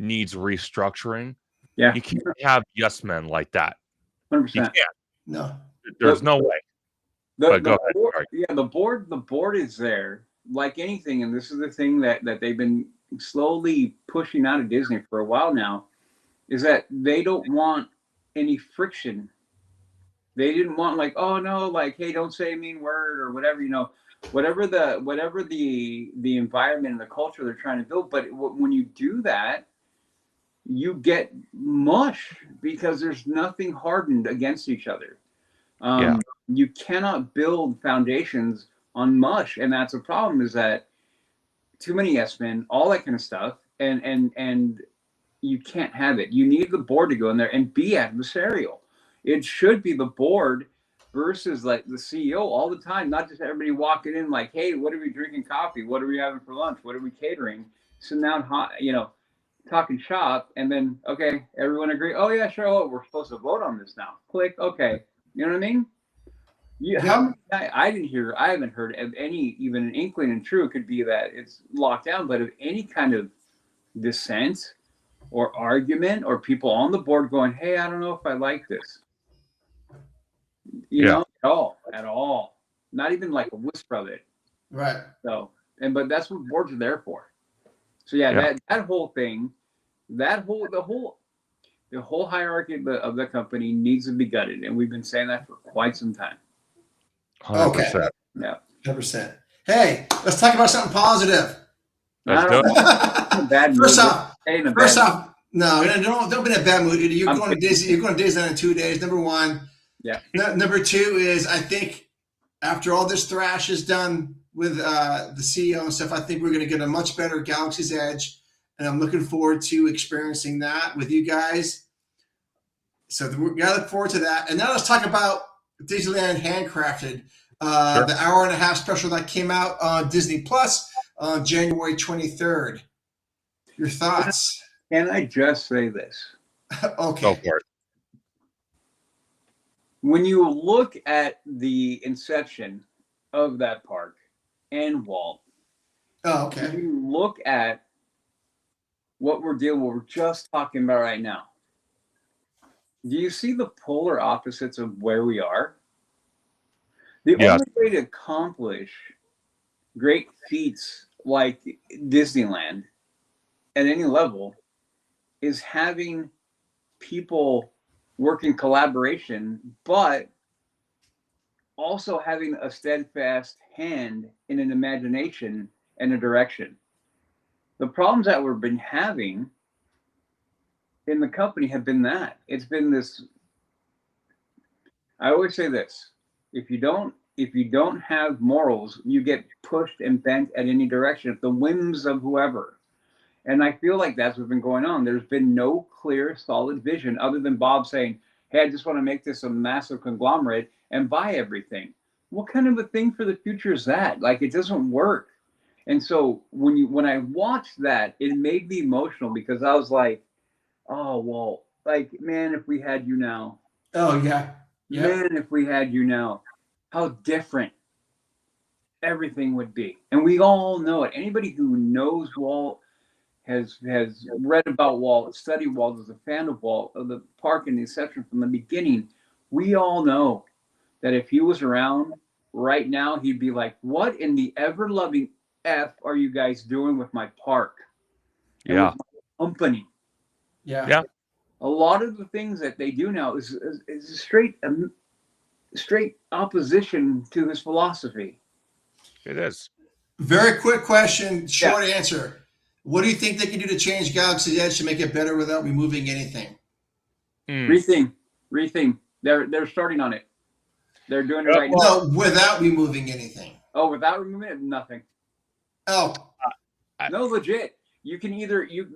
needs restructuring. Yeah, you can't have yes men like that. 100%. You can't. No, There's no way. But go the ahead. board, Sorry. yeah, the board is there like anything, and this is the thing that they've been slowly pushing out of Disney for a while now, is that they don't want any friction. They didn't want like, oh no, like, hey, don't say a mean word or whatever, whatever the environment and the culture they're trying to build. But when you do that, you get mush because there's nothing hardened against each other. You cannot build foundations on mush, and that's a problem. Is that too many yes men, all that kind of stuff, and you can't have it. You need the board to go in there and be adversarial. It should be the board versus like the CEO all the time, not just everybody walking in like, hey, what are we drinking coffee? What are we having for lunch? What are we catering? Sitting down hot, talking shop, and then okay, everyone agree. Oh yeah, sure. Oh, we're supposed to vote on this now. Click. Okay, you know what I mean? I haven't heard of any, even an inkling, and true, it could be that it's locked down, but of any kind of dissent or argument or people on the board going, hey, I don't know if I like this. At all. Not even like a whisper of it. Right. So, but that's what boards are there for. So that whole thing, the whole hierarchy of the company needs to be gutted, and we've been saying that for quite some time. 100%. Okay. Yeah. 100%. Hey, let's talk about something positive. Let's do it. First off, no, don't be in a bad mood. You're going to Disneyland in 2 days. Number one. Yeah. Number two is, I think after all this thrash is done with the CEO and stuff, I think we're going to get a much better Galaxy's Edge, and I'm looking forward to experiencing that with you guys. So we're going to look forward to that. And now let's talk about Disneyland Handcrafted, Sure. the hour-and-a-half special that came out on Disney Plus on January 23rd. Your thoughts? Can I just say this? Okay. Go for it. When you look at the inception of that park and Walt, Okay. when you look at what we're just talking about right now, do you see the polar opposites of where we are? The only way to accomplish great feats like Disneyland at any level is having people work in collaboration, but also having a steadfast hand in an imagination and a direction. The problems that we've been having in the company have been that. It's been this, I always say this, if you don't have morals, you get pushed and bent at any direction at the whims of whoever. And I feel like that's what's been going on. There's been no clear, solid vision other than Bob saying, hey, I just want to make this a massive conglomerate and buy everything. What kind of a thing for the future is that? Like, it doesn't work. And so when I watched that, it made me emotional because I was like, oh, well, like, man, if we had you now. Oh, yeah. Man, if we had you now, how different everything would be. And we all know it. Anybody who knows Walt, has read about Walt, studied Walt, is a fan of Walt, of the park and the inception from the beginning. We all know that if he was around right now, he'd be like, what in the ever-loving F are you guys doing with my park? And with my company? Yeah. A lot of the things that they do now is straight opposition to his philosophy. It is. Very quick question, short answer. What do you think they can do to change Galaxy's Edge to make it better without removing anything? Rethink. They're starting on it. They're doing it right now. No, without removing anything. Oh, without removing it, nothing. Oh. No, legit. You can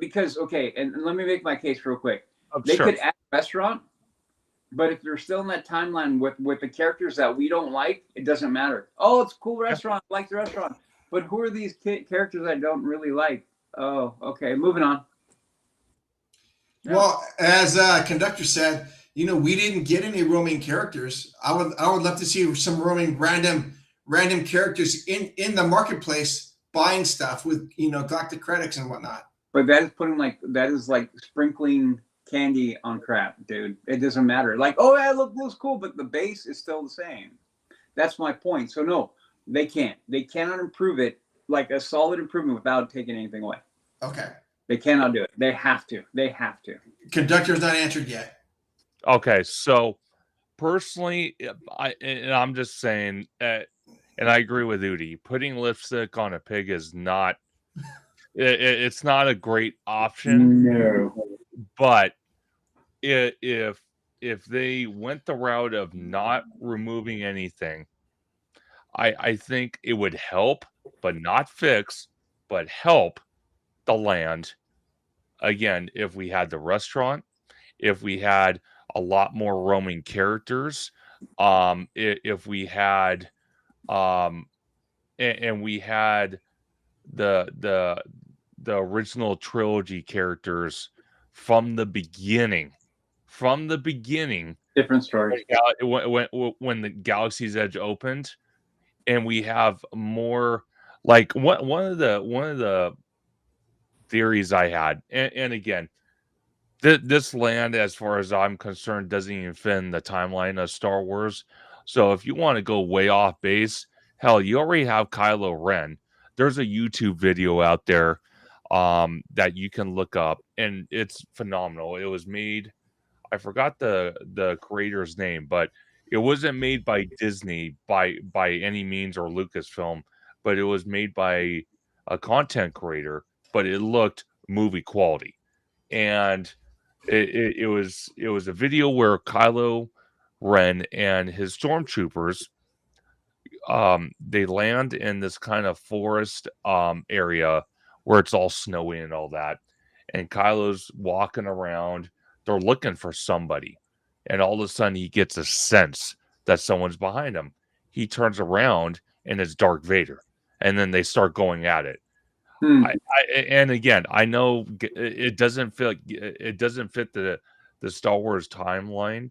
because and let me make my case real quick. They Sure. could add a restaurant, but if they're still in that timeline with the characters that we don't like, it doesn't matter. Oh, it's a cool restaurant. I like the restaurant. But who are these characters I don't really like? Oh, okay. Moving on. Yeah. Well, as conductor said, we didn't get any roaming characters. I would love to see some roaming random characters in the marketplace buying stuff with galactic credits and whatnot. But that is like sprinkling candy on crap, dude. It doesn't matter. Like, oh yeah, look, looks cool, but the base is still the same. That's my point. So no, they can't. They cannot improve it like a solid improvement without taking anything away. Okay. They cannot do it. They have to. They have to. Conductor's not answered yet. Okay, so personally, I'm just saying, and I agree with Udi. Putting lipstick on a pig is not. It's not a great option. No. But if they went the route of not removing anything, I think it would help, but not fix, but help the land. Again, if we had the restaurant, if we had a lot more roaming characters, if we had, and we had the original trilogy characters from the beginning, Different story. when the Galaxy's Edge opened, and we have more like one of the theories I had, and again, this land, as far as I'm concerned, doesn't even fit in the timeline of Star Wars. So if you want to go way off base, hell, you already have Kylo Ren. There's a YouTube video out there that you can look up, and it's phenomenal. It was made, I forgot the creator's name, but it wasn't made by Disney by any means, or Lucasfilm, but it was made by a content creator, but it looked movie quality. And it was a video where Kylo Ren and his stormtroopers, they land in this kind of forest area where it's all snowy and all that, and Kylo's walking around. They're looking for somebody, and all of a sudden he gets a sense that someone's behind him. He turns around, and it's Darth Vader, and then they start going at it. And again, I know it doesn't fit the Star Wars timeline,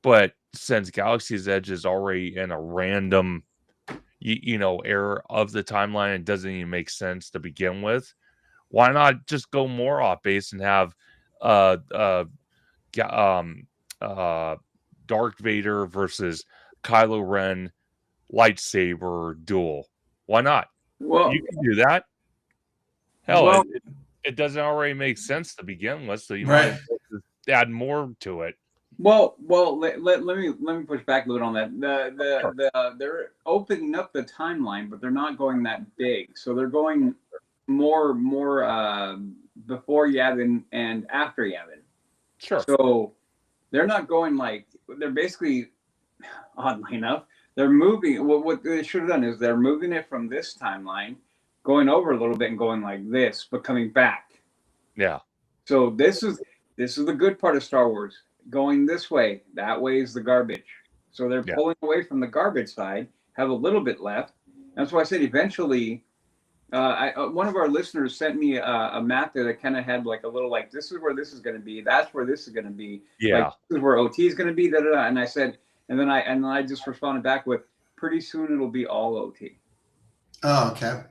but since Galaxy's Edge is already in a random era of the timeline, it doesn't even make sense to begin with. Why not just go more off base and have Darth Vader versus Kylo Ren lightsaber duel? Why not? Well, You can do that. Hell, well, it doesn't already make sense to begin with, so you Right. might add more to it. well. Let me push back a little on that. They're opening up the timeline, but they're not going that big. So they're going more before Yavin and after Yavin. Sure. So they're not going like, they're basically, oddly enough, they're moving. What they should have done is they're moving it from this timeline, going over a little bit and going like this, but coming back. Yeah. So this is the good part of Star Wars. Going this way, that way is the garbage. So they're pulling away from the garbage side, have a little bit left. That's why I said eventually. One of our listeners sent me a map that kind of had like a little, like, this is where this is going to be, that's where this is going to be, Yeah. like, this is where OT is going to be, da, da, da. And I said, and then I just responded back with, pretty soon it'll be all OT. Oh, okay.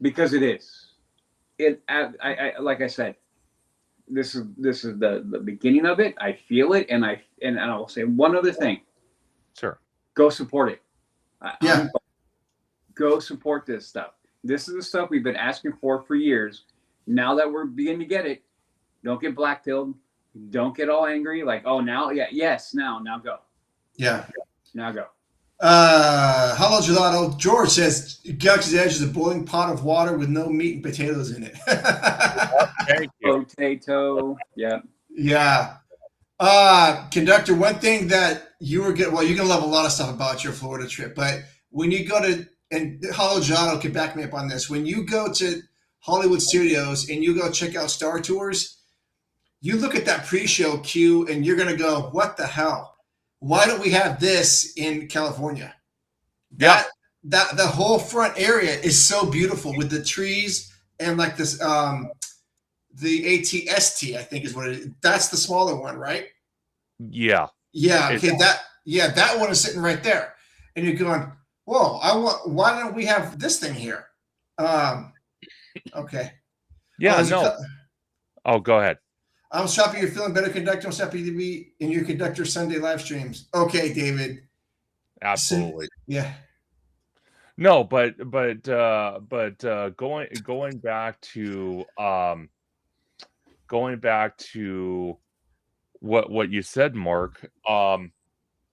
Because it is. I like I said, this is the beginning of it. I feel it, and I'll say one other thing. Sure. Go support it. Yeah. Go support this stuff. This is the stuff we've been asking for years. Now that we're beginning to get it, don't get black-pilled. Don't get all angry. Like, oh, now, now go. Yeah. Now go. Hello, Gelato. George says Galaxy's Edge is a boiling pot of water with no meat and potatoes in it. Thank you. Potato. Yeah. Yeah. Conductor, one thing that you were good, well, you're going to love a lot of stuff about your Florida trip, but when you go to, and Hello, Gelato can back me up on this, when you go to Hollywood Studios and you go check out Star Tours, you look at that pre-show queue and you're going to go, what the hell? Why don't we have this in California? That the whole front area is so beautiful with the trees and like this the ATST, I think is what it is. That's the smaller one, right? Yeah. Yeah. Okay. That one is sitting right there. And you're going, whoa, why don't we have this thing here? Okay. Yeah, no. Oh, go ahead. I'm so happy you're feeling better, Conductor. I'm so happy to be in your Conductor Sunday live streams. Okay, David. absolutely. Yeah. No, but going back to what you said, Mark.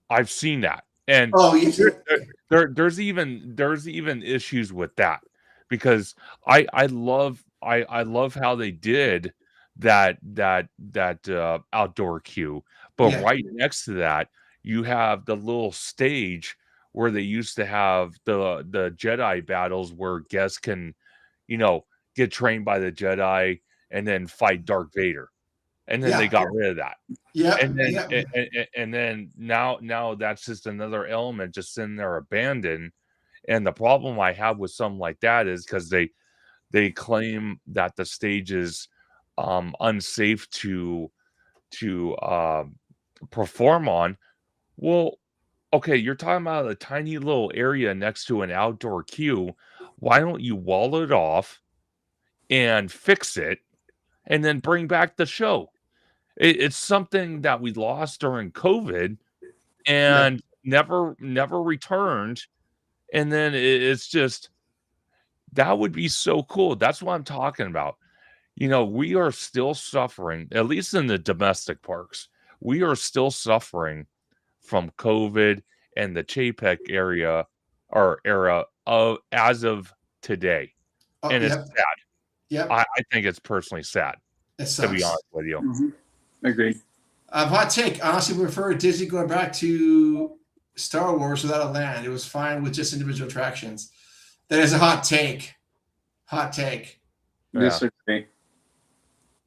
I've seen that, and Oh, you there, too. there's even issues with that because I love how they did that outdoor queue, but Yeah. right next to that you have the little stage where they used to have the Jedi battles where guests can, you know, get trained by the Jedi and then fight Darth Vader, and then they Yeah. got rid of that. Yep. And then Yep. and then now that's just another element just sitting there abandoned. And the problem I have with something like that is because they claim that the stage is unsafe to perform on. Well, okay, you're talking about a tiny little area next to an outdoor queue. Why don't you wall it off and fix it and then bring back the show? It's something that we lost during COVID Yep. and never returned. And then it's just that would be so cool. That's what I'm talking about. You know, we are still suffering, at least in the domestic parks. We are still suffering from COVID and the Chapek area or era of as of today. Oh, And it's yep. sad. Yep. I think it's personally sad, It to be sucks. honest with you. Mhm. Agreed. Hot take. Honestly, prefer Disney going back to Star Wars without a land. It was fine with just individual attractions. That is a hot take. Hot take. Yeah. Disagree.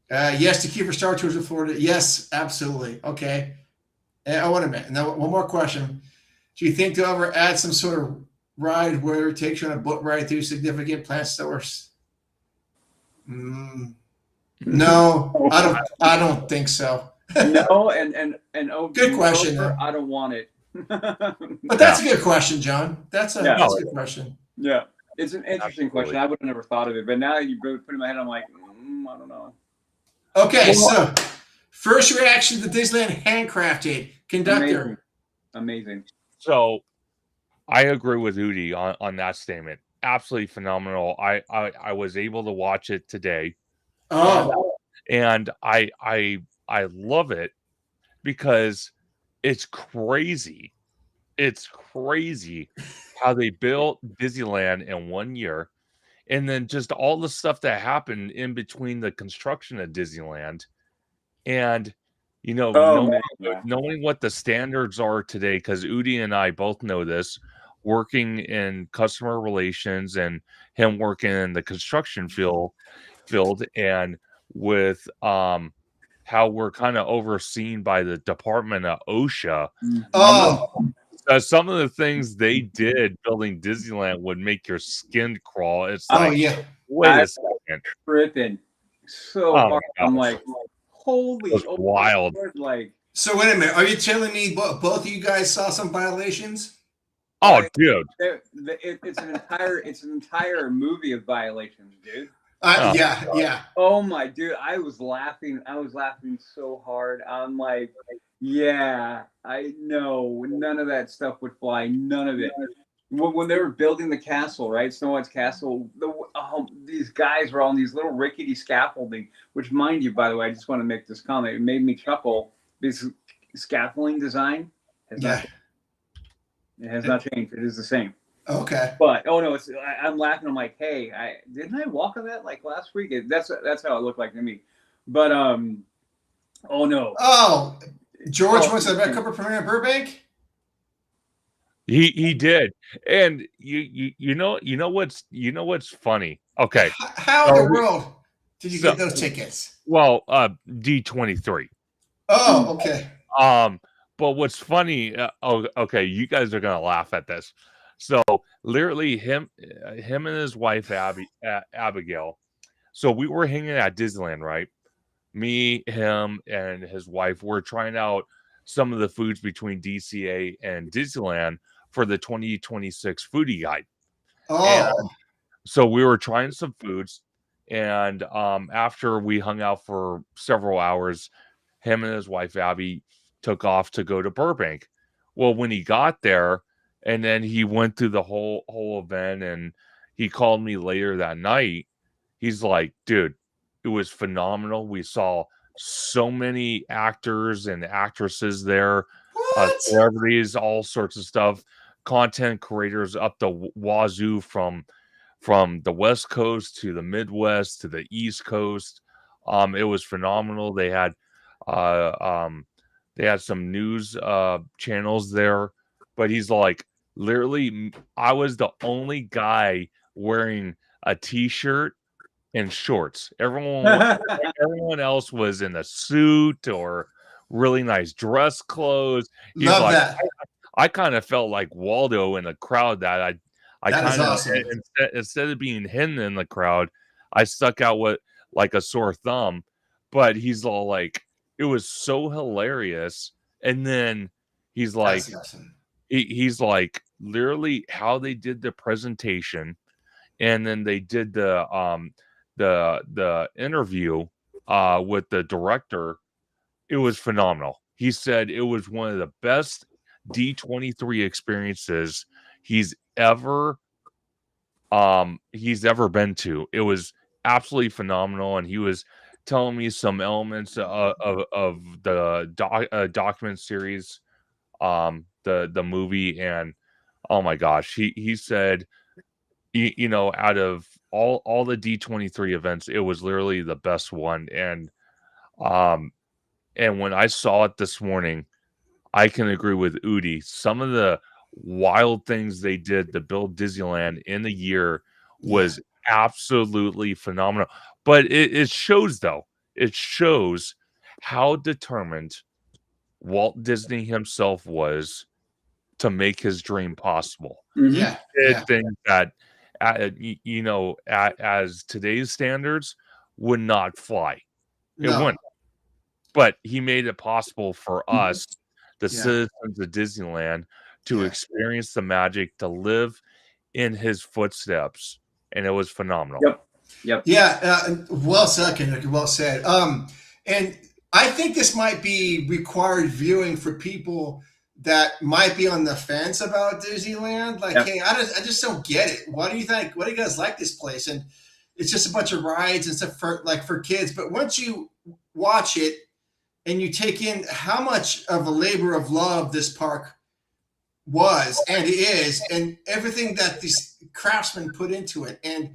Yes to keep for Star Tours in Florida. Yes, absolutely. Okay. Oh, wait a minute. Now, one more question. Do you think they'll ever add some sort of ride where it takes you on a boat ride through significant plant stores? No, I don't think so. No, and oh, Good question, moreover, though. I don't want it. But that's a good question, John. That's a Yeah. that's a good question. Yeah, it's an interesting Absolutely. question. I would have never thought of it, but now you put it in my head. I'm like, I don't know. Okay, Well, so first reaction to Disneyland Handcrafted conductor. Amazing. So I agree with Udi on that statement. Absolutely phenomenal. I was able to watch it today, Oh, and I love it because it's crazy. It's crazy how they built Disneyland in 1 year, and then just all the stuff that happened in between the construction of Disneyland, and you know, Oh man, yeah. knowing what the standards are today, because Udi and I both know this, working in customer relations and him working in the construction field and with how we're kind of overseen by the Department of OSHA. oh, Some of the things they did building Disneyland would make your skin crawl. It's oh like, yeah. wait I- a second. Tripping so Oh my hard. I'm gosh. like, holy, It was wild. Lord, like, So wait a minute. Are you telling me both of you guys saw some violations? Oh, Like, dude. it's an entire movie of violations, dude. Oh, Yeah. Oh my dude, I was laughing so hard. I'm like, yeah, I know none of that stuff would fly, none of it. When they were building the castle, right, Snow White's castle, these guys were on these little rickety scaffolding, which, mind you, by the way, I just want to make this comment, it made me chuckle. This scaffolding design has Yeah. it has not changed. It is the same. Okay. But oh no, I'm laughing. I'm like, hey, didn't I walk on that like last week? That's how it looked like to me. But oh no. Oh, George Oh, went to the Red Carpet premiere in Burbank. he did. And you know what's funny? Okay. How in the world did you So- get those tickets? Well, D23. Oh, okay. But what's funny, okay, you guys are gonna laugh at this. So literally him and his wife Abigail. So we were hanging at Disneyland, right? Me, him, and his wife were trying out some of the foods between DCA and Disneyland for the 2026 foodie guide. Oh, So we were trying some foods, and after we hung out for several hours, him and his wife Abby took off to go to Burbank. Well, when he got there, And then he went through the whole event, and he called me later that night. He's like, dude, it was phenomenal. We saw so many actors and actresses there, What? celebrities, all sorts of stuff, content creators up the wazoo from the West Coast to the Midwest to the East Coast. It was phenomenal. Uh, um, they had some news channels there, but he's like, literally, I was the only guy wearing a t-shirt and shorts. Everyone else was in a suit or really nice dress clothes. He's Love like, that. I kind of felt like Waldo in a crowd that I That is kind of awesome. instead of being hidden in the crowd, I stuck out with like a sore thumb. But he's all like, it was so hilarious. And then he's like, That's awesome. he's like, literally how they did the presentation, and then they did the interview with the director. It was phenomenal. He said it was one of the best D23 experiences he's ever been to. It was absolutely phenomenal, and he was telling me some elements of the document series, the movie, and oh my gosh, he said, out of all the D23 events, it was literally the best one. Um and when I saw it this morning, I can agree with Udi. Some of the wild things they did to build Disneyland in a year was absolutely phenomenal. But it shows, though, it shows how determined Walt Disney himself was to make his dream possible. Yeah. He did Yeah. things that, as today's standards, would not fly. It No. wouldn't. But he made it possible for us, the Yeah. citizens of Disneyland, to Yeah. experience the magic, to live in his footsteps, and it was phenomenal. Yep. Yeah. Well said, Kendrick. Well said. And I think this might be required viewing for people that might be on the fence about Disneyland. Like, Yep. hey, I just don't get it. What do you think? What do you guys like this place? And it's just a bunch of rides and stuff for kids. But once you watch it and you take in how much of a labor of love this park was and is, and everything that these craftsmen put into it, and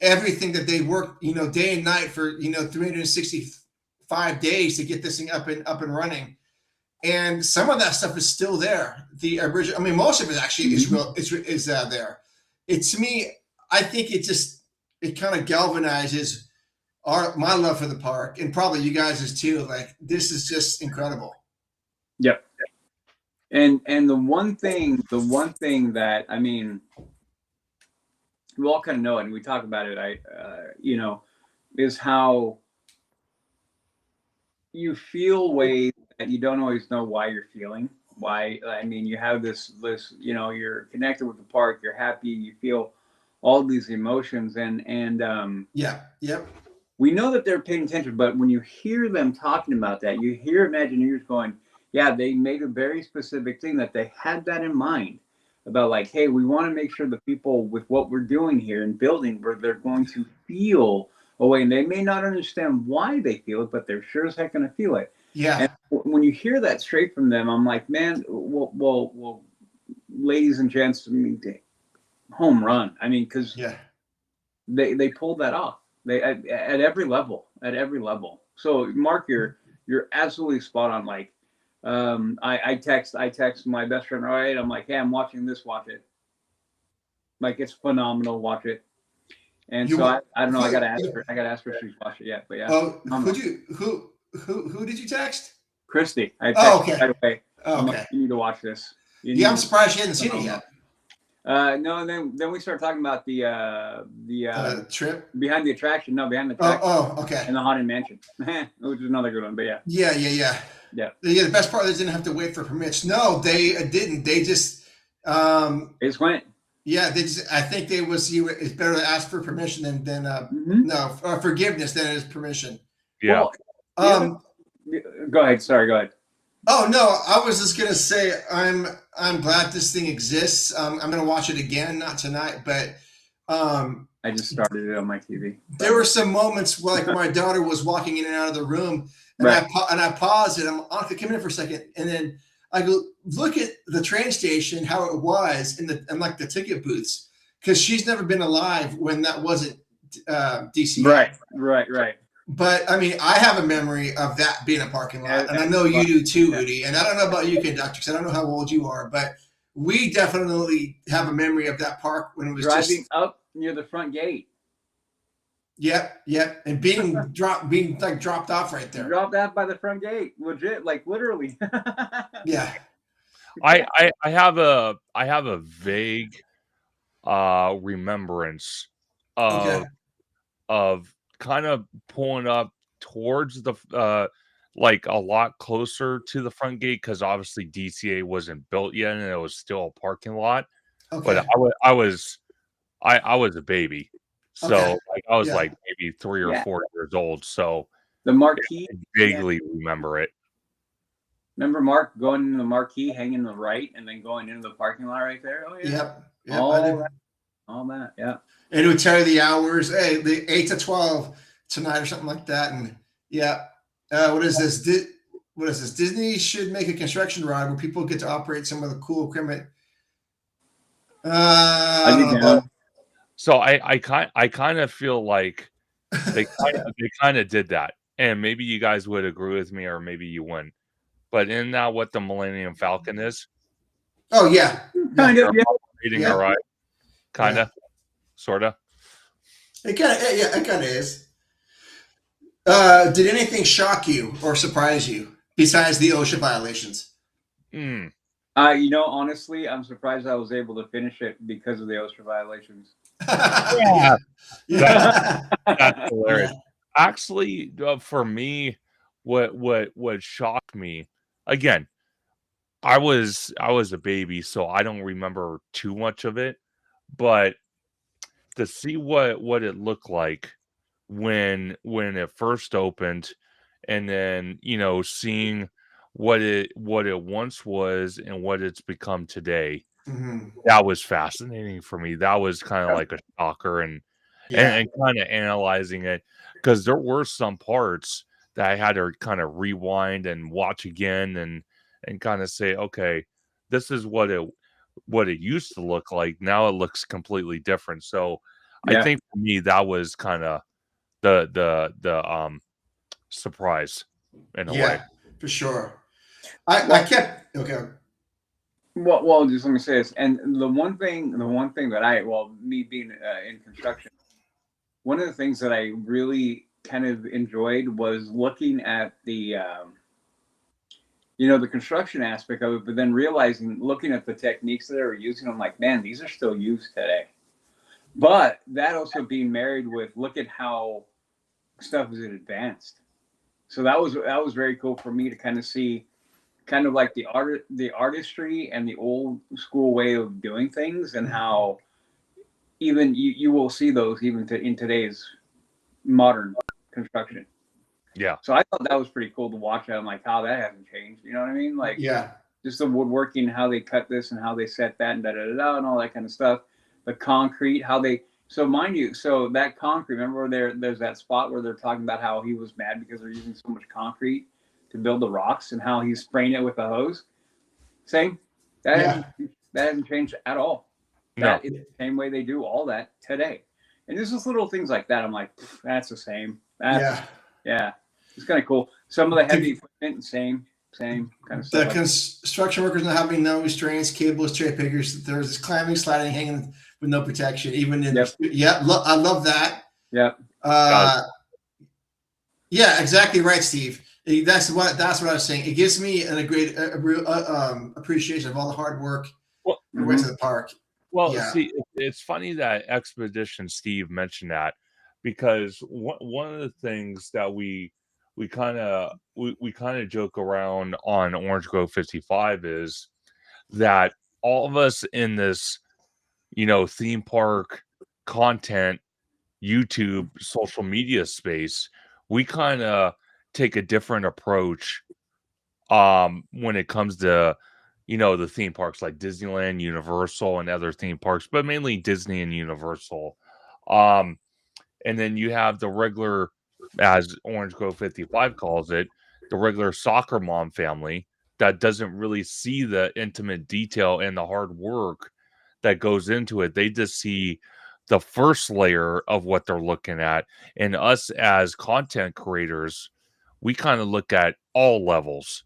everything that they worked, day and night for 365 days to get this thing up and running. And some of that stuff is still there. The original, I mean, most of it actually is real. Is there? To me, I think it kind of galvanizes my love for the park, and probably you guys' too. Like, this is just incredible. Yep. And the one thing that, I mean, we all kind of know it, and we talk about it. Is how you feel ways that you don't always know why you're feeling. Why? I mean, you have this. You're connected with the park. You're happy. You feel all these emotions, and Yep. We know that they're paying attention, but when you hear them talking about that, you hear Imagineers going, yeah, they made a very specific thing, that they had that in mind about, like, hey, we want to make sure the people with what we're doing here and building, where they're going to feel a way, and they may not understand why they feel it, but they're sure as heck going to feel it. Yeah. And when you hear that straight from them, I'm like, man, well, ladies and gents, I mean, home run. I mean, because they pulled that off. They at every level. So Mark, you're absolutely spot on. Like, I text my best friend, right? I'm like, hey, I'm watching this. Watch it. Like, it's phenomenal. Watch it. And I don't know. I gotta ask her if she's watched it yet. But yeah. Oh, who did you text? Christy. I texted right away. Oh, okay. Like, you need to watch this. I'm surprised she hasn't seen it yet. No, and then we start talking about the trip behind the attraction. No, behind the attraction. Oh, okay. And the Haunted Mansion, which is another good one. But yeah. The best part is they didn't have to wait for permits. No, they didn't. They just they just went. Yeah, I think it's better to ask for permission than forgiveness than it is permission. Yeah. Well, go ahead. Sorry, go ahead. Oh no, I was just gonna say I'm glad this thing exists. I'm gonna watch it again, not tonight, but um, I just started it on my TV. there were some moments where, like, my daughter was walking in and out of the room, and Right. I paused it. I'm okay, come in for a second, and then I go look at the train station, how it was in the and like the ticket booths, because she's never been alive when that wasn't DCA. Right. But I mean, I have a memory of that being a parking lot, and I And- know you do too, Yeah. Udi. And I don't know about you, conductor, because I don't know how old you are, but we definitely have a memory of that park when it was driving just up near the front gate. yep, and being like dropped off right there. Dropped out by the front gate. Legit, like literally. Yeah, I have a vague remembrance okay, of kind of pulling up towards the like a lot closer to the front gate because obviously DCA wasn't built yet and it was still a parking lot. But okay, I was a baby, so okay, like I was yeah, like maybe 3 or 4 years old. So The marquee. I vaguely remember it. Remember Mark going in the marquee, hanging to the right, and then going into the parking lot right there? Oh yeah. yep. All that. Yeah. And it would tell you the hours, hey, the 8 to 12 tonight or something like that, and yeah. What is this? What is this? Disney should make a construction ride where people get to operate some of the cool equipment. I don't know about. So I kind of feel like they kind of did that, and maybe you guys would agree with me, or maybe you wouldn't. But isn't that what the Millennium Falcon is? Oh yeah, Kind of. Yeah. Reading Yeah. all right, kind of, sort of. it kind of is. Did anything shock you or surprise you besides the OSHA violations? Mm. Honestly, I'm surprised I was able to finish it because of the OSHA violations. Yeah. yeah. That's hilarious. Yeah. Actually, for me, what shocked me again, I was a baby, so I don't remember too much of it, but to see what it looked like when it first opened, and then seeing what it once was and what it's become today, Mhm. that was fascinating for me. That was kind of like a shocker, and Yeah. kind of analyzing it because there were some parts that I had to kind of rewind and watch again and kind of say, okay, this is what it used to look like. Now it looks completely different. So I Yeah. think for me that was kind of the surprise in a way. Yeah, for sure. I kept okay. Well, just let me say this. And the one thing that me being in construction, one of the things that I really kind of enjoyed was looking at the construction aspect of it, but then looking at the techniques that they were using, I'm like, man, these are still used today. But that also being married with look at how stuff is advanced. So that was very cool for me to kind of see, kind of like the artistry and the old school way of doing things, and how even you will see those even in today's modern construction. Yeah. So I thought that was pretty cool to watch. I'm like, how that hasn't changed. You know what I mean? Like, Yeah. just the woodworking, how they cut this and how they set that and da da da and all that kind of stuff. The concrete, how they. So mind you, so that concrete. Remember, there's that spot where they're talking about how he was mad because they're using so much concrete to build the rocks and how he's spraying it with a hose. Same. That hasn't changed at all. No. That is the same way they do all that today. And there's just little things like that. I'm like, that's the same. Yeah. It's kind of cool. Some of the heavy equipment, same kind of stuff. The construction workers not having no restraints, cables, cherry pickers. There's this climbing, sliding, hanging with no protection. Even in I love that. Yep. Yeah, exactly right, Steve. That's what I was saying. It gives me a great appreciation of all the hard work Well, that went to the park. Well, Yeah. see, it's funny that Expedition Steve mentioned that because one of the things that we kind of joke around on Orange Grove 55 is that all of us in this theme park content, YouTube, social media space, we kind of take a different approach when it comes to, the theme parks like Disneyland, Universal, and other theme parks, but mainly Disney and Universal. Um, and then you have the regular, as Orange Grove 55 calls it, the regular soccer mom family that doesn't really see the intimate detail and the hard work that goes into it. They just see the first layer of what they're looking at. And us as content creators, we kind of look at all levels,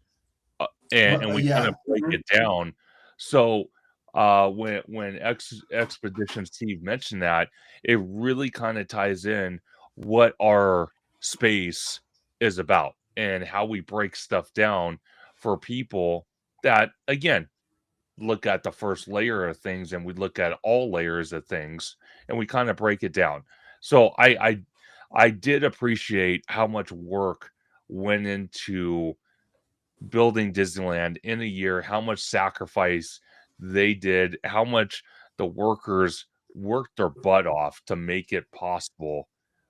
and we kind Yeah. of break it down. So when Expedition Steve mentioned that, it really kind of ties in what our space is about and how we break stuff down for people that, again, look at the first layer of things, and we look at all layers of things, and we kind of break it down. So I did appreciate how much work went into building Disneyland in a year, how much sacrifice they did, how much the workers worked their butt off to make it possible.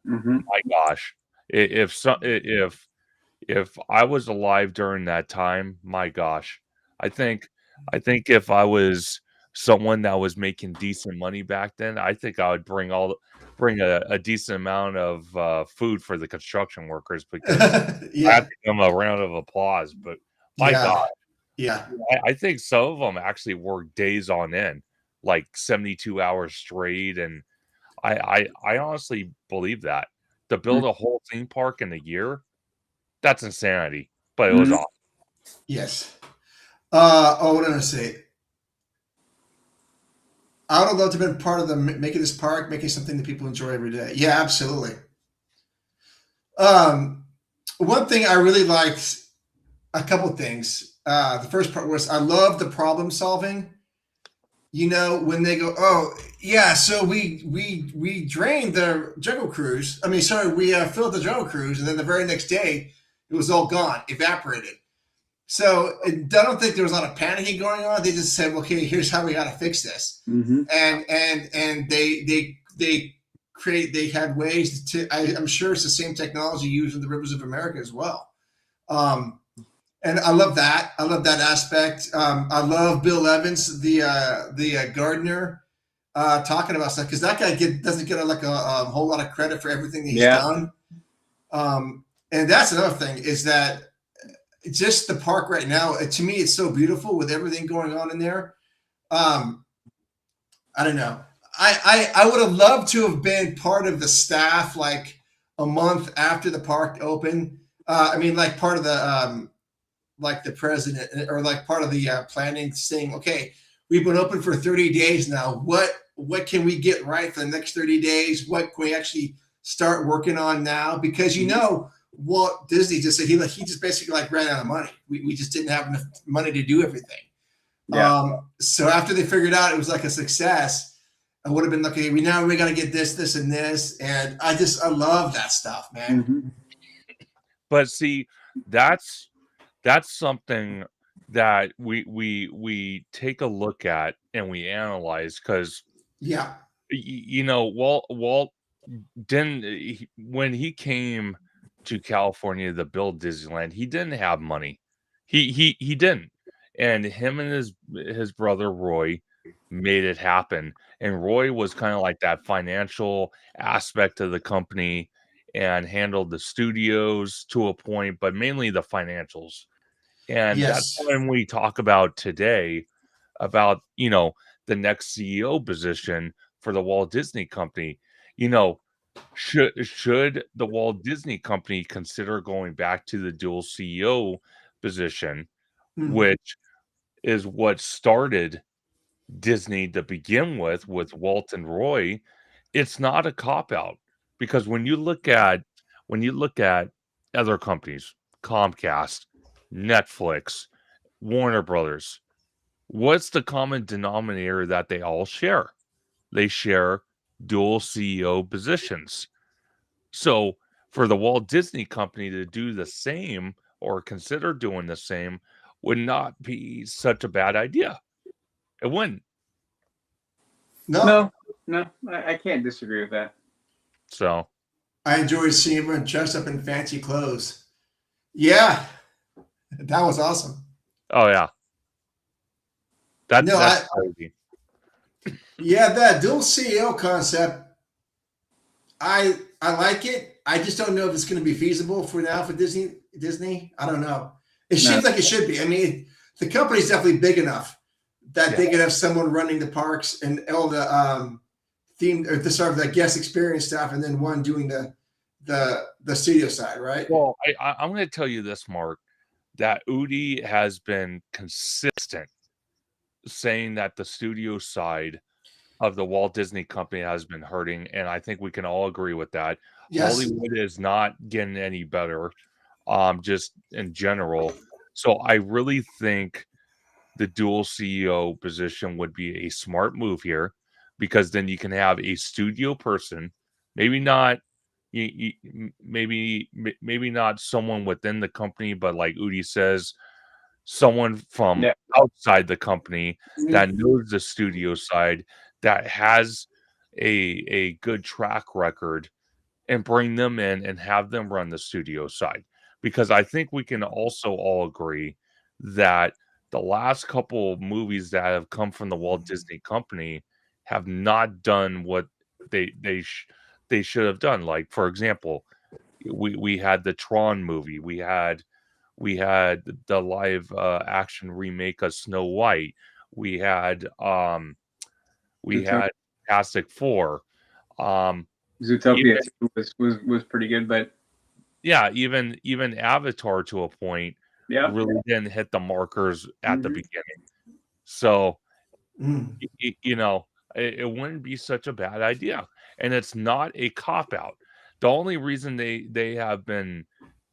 Mm-hmm. My gosh, if I was alive during that time, my gosh, I think if I was someone that was making decent money back then, I think I would bring a decent amount of food for the construction workers, because I have Yeah. to give 'em a round of applause. But my God, Yeah. Yeah. I think some of them actually work days on end, like 72 hours straight, and I honestly believe that. To build a whole theme park in a year, that's insanity, but it was Mm-hmm. awesome. Yes. What did I say? I would have loved to have been part of the making this park, making something that people enjoy every day. Yeah, absolutely. Um, One thing I really liked, a couple things. The first part was I love the problem solving. When they go, oh yeah, so we drained the Jungle Cruise. I mean, sorry, we filled the Jungle Cruise, and then the very next day, it was all gone, evaporated. So I don't think there was a lot of panicking going on. They just said, okay, here's how we got to fix this, Mm-hmm. and they had ways to. I'm sure it's the same technology used in the rivers of America as well. Um, and I love that. I love that aspect. I love Bill Evans, the gardener, talking about stuff, because that guy doesn't get a whole lot of credit for everything that he's done. And that's another thing, is that just the park right now, to me, it's so beautiful with everything going on in there. I don't know. I would have loved to have been part of the staff like a month after the park opened. I mean, like part of like the president, or like part of the planning, saying, okay, we've been open for 30 days now. What can we get right for the next 30 days? What can we actually start working on now? Because Walt Disney just said he just basically like ran out of money. We just didn't have enough money to do everything. Yeah. So after they figured out it was like a success, I would have been like, okay, we got to get this, and this, and I love that stuff, man. Mm-hmm. But see, that's something that we take a look at and we analyze, because Yeah. Walt didn't, when he came to California to build Disneyland, he didn't have money. He didn't. And him and his brother Roy made it happen. And Roy was kind of like that financial aspect of the company, and handled the studios to a point, but mainly the financials. And that's Yes. when we talk about today about, the next CEO position for the Walt Disney Company. Should the Walt Disney Company consider going back to the dual CEO position, Mm. which is what started Disney to begin with Walt and Roy? It's not a cop out, because when you look at other companies, Comcast, Netflix, Warner Brothers, what's the common denominator that they all share? They share dual CEO positions. So for the Walt Disney Company to do the same, or consider doing the same, would not be such a bad idea. It wouldn't. No, No, I can't disagree with that. So I enjoy seeing everyone dressed up in fancy clothes. Yeah. That was awesome. Oh yeah, No, that's crazy. yeah, that dual CEO concept, I like it. I just don't know if it's going to be feasible for now for Disney. I don't know. It seems like it should be. I mean, the company's definitely big enough that they could have someone running the parks and all the theme or the sort of the guest experience stuff, and then one doing the studio side, right? Well, I'm going to tell you this, Mark, that Udi has been consistent saying that the studio side of the Walt Disney Company has been hurting, and I think we can all agree with that. Yes. Hollywood is not getting any better, just in general. So I really think the dual CEO position would be a smart move here, because then you can have a studio person, maybe not maybe not someone within the company, but like Udi says, someone from outside the company that knows the studio side, that has a good track record, and bring them in and have them run the studio side. Because I think we can also all agree that the last couple of movies that have come from the Walt Disney Company have not done what they should have done. Like, for example, we had the Tron movie, we had the live action remake of Snow White, we had Fantastic Four, Zootopia even, was pretty good, but yeah, even Avatar to a point really didn't hit the markers at the beginning. So you know, it wouldn't be such a bad idea, and it's not a cop out. The only reason they have been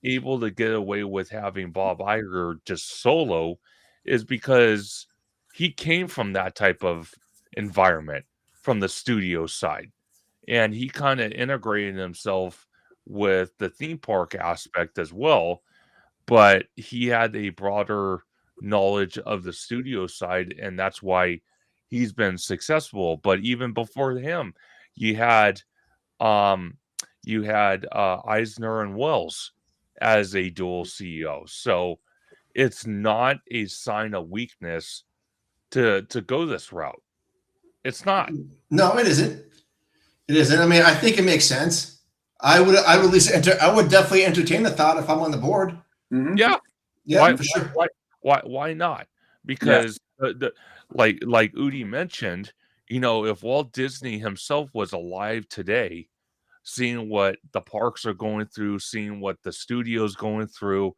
able to get away with having Bob Iger just solo is because he came from that type of environment, from the studio side, and he kind of integrated himself with the theme park aspect as well, but he had a broader knowledge of the studio side, and that's why he's been successful. But even before him, you had um Eisner and Wells as a dual CEO. So it's not a sign of weakness to go this route. It's not. No, it isn't. It isn't. I mean, I think it makes sense. I would at least I would definitely entertain the thought if I'm on the board. Yeah. Yeah, for sure. Why not? Because like Udi mentioned, if Walt Disney himself was alive today, seeing what the parks are going through, seeing what the studio's going through,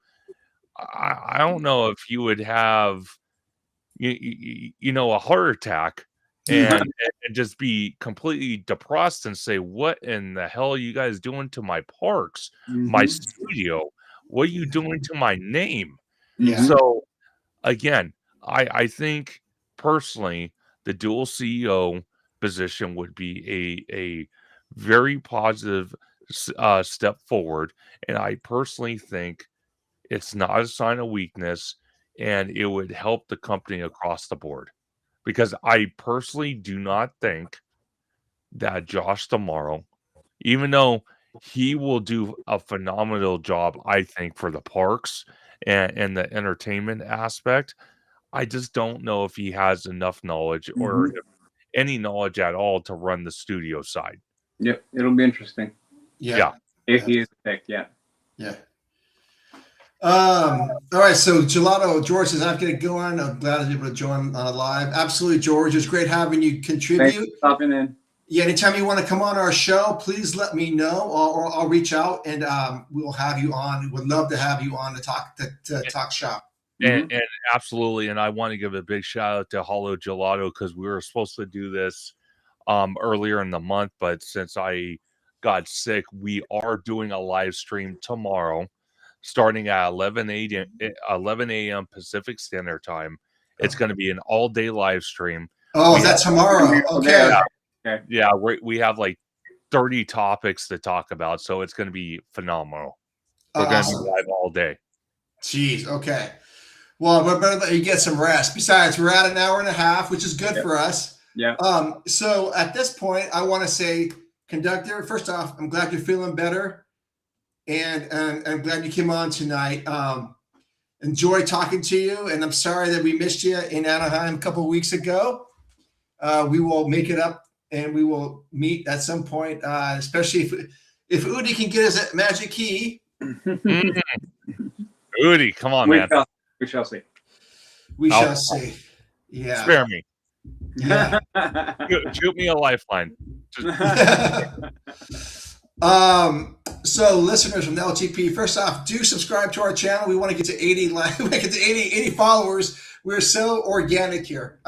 I don't know if you would have a heart attack and just be completely depressed and say, what in the hell are you guys doing to my parks, my studio? What are you doing to my name? Yeah. So again, I think personally the dual CEO position would be a very positive step forward, and I personally think it's not a sign of weakness, and it would help the company across the board, because I personally do not think that Josh Tomorrow, even though he will do a phenomenal job, I think, for the parks and the entertainment aspect, I just don't know if he has enough knowledge or if any knowledge at all to run the studio side. Yep, it'll be interesting. Yeah. If he is picked, yeah. All right, so Gelato George says I'm going to go on. I'm glad to be able to join live. Absolutely, George. It's great having you contribute. Thanks for stopping in. Yeah, anytime you want to come on our show, please let me know, or I'll reach out and we'll have you on. Would love to have you on to talk shop. And absolutely, and I want to give a big shout out to Hollow Gelato, because we were supposed to do this earlier in the month, but since I got sick, we are doing a live stream tomorrow, starting at 11 a.m. Pacific Standard Time. It's going to be an all-day live stream. Oh, is that tomorrow? Okay. Yeah, we have like 30 topics to talk about, so it's going to be phenomenal. We're going to be live all day. Jeez, okay. Well, we're better that you get some rest. Besides, we're at an hour and a half, which is good for us. Yeah. So at this point, I want to say, conductor, first off, I'm glad you're feeling better, and I'm glad you came on tonight. enjoy talking to you. And I'm sorry that we missed you in Anaheim a couple of weeks ago. We will make it up and we will meet at some point, especially if Udi can get us a magic key. Udi, come on, man. We shall see. We shall see. Yeah. Spare me. Yeah. Shoot me a lifeline. So listeners from the LTP, first off, do subscribe to our channel. We want to get to 80 followers. We're so organic here.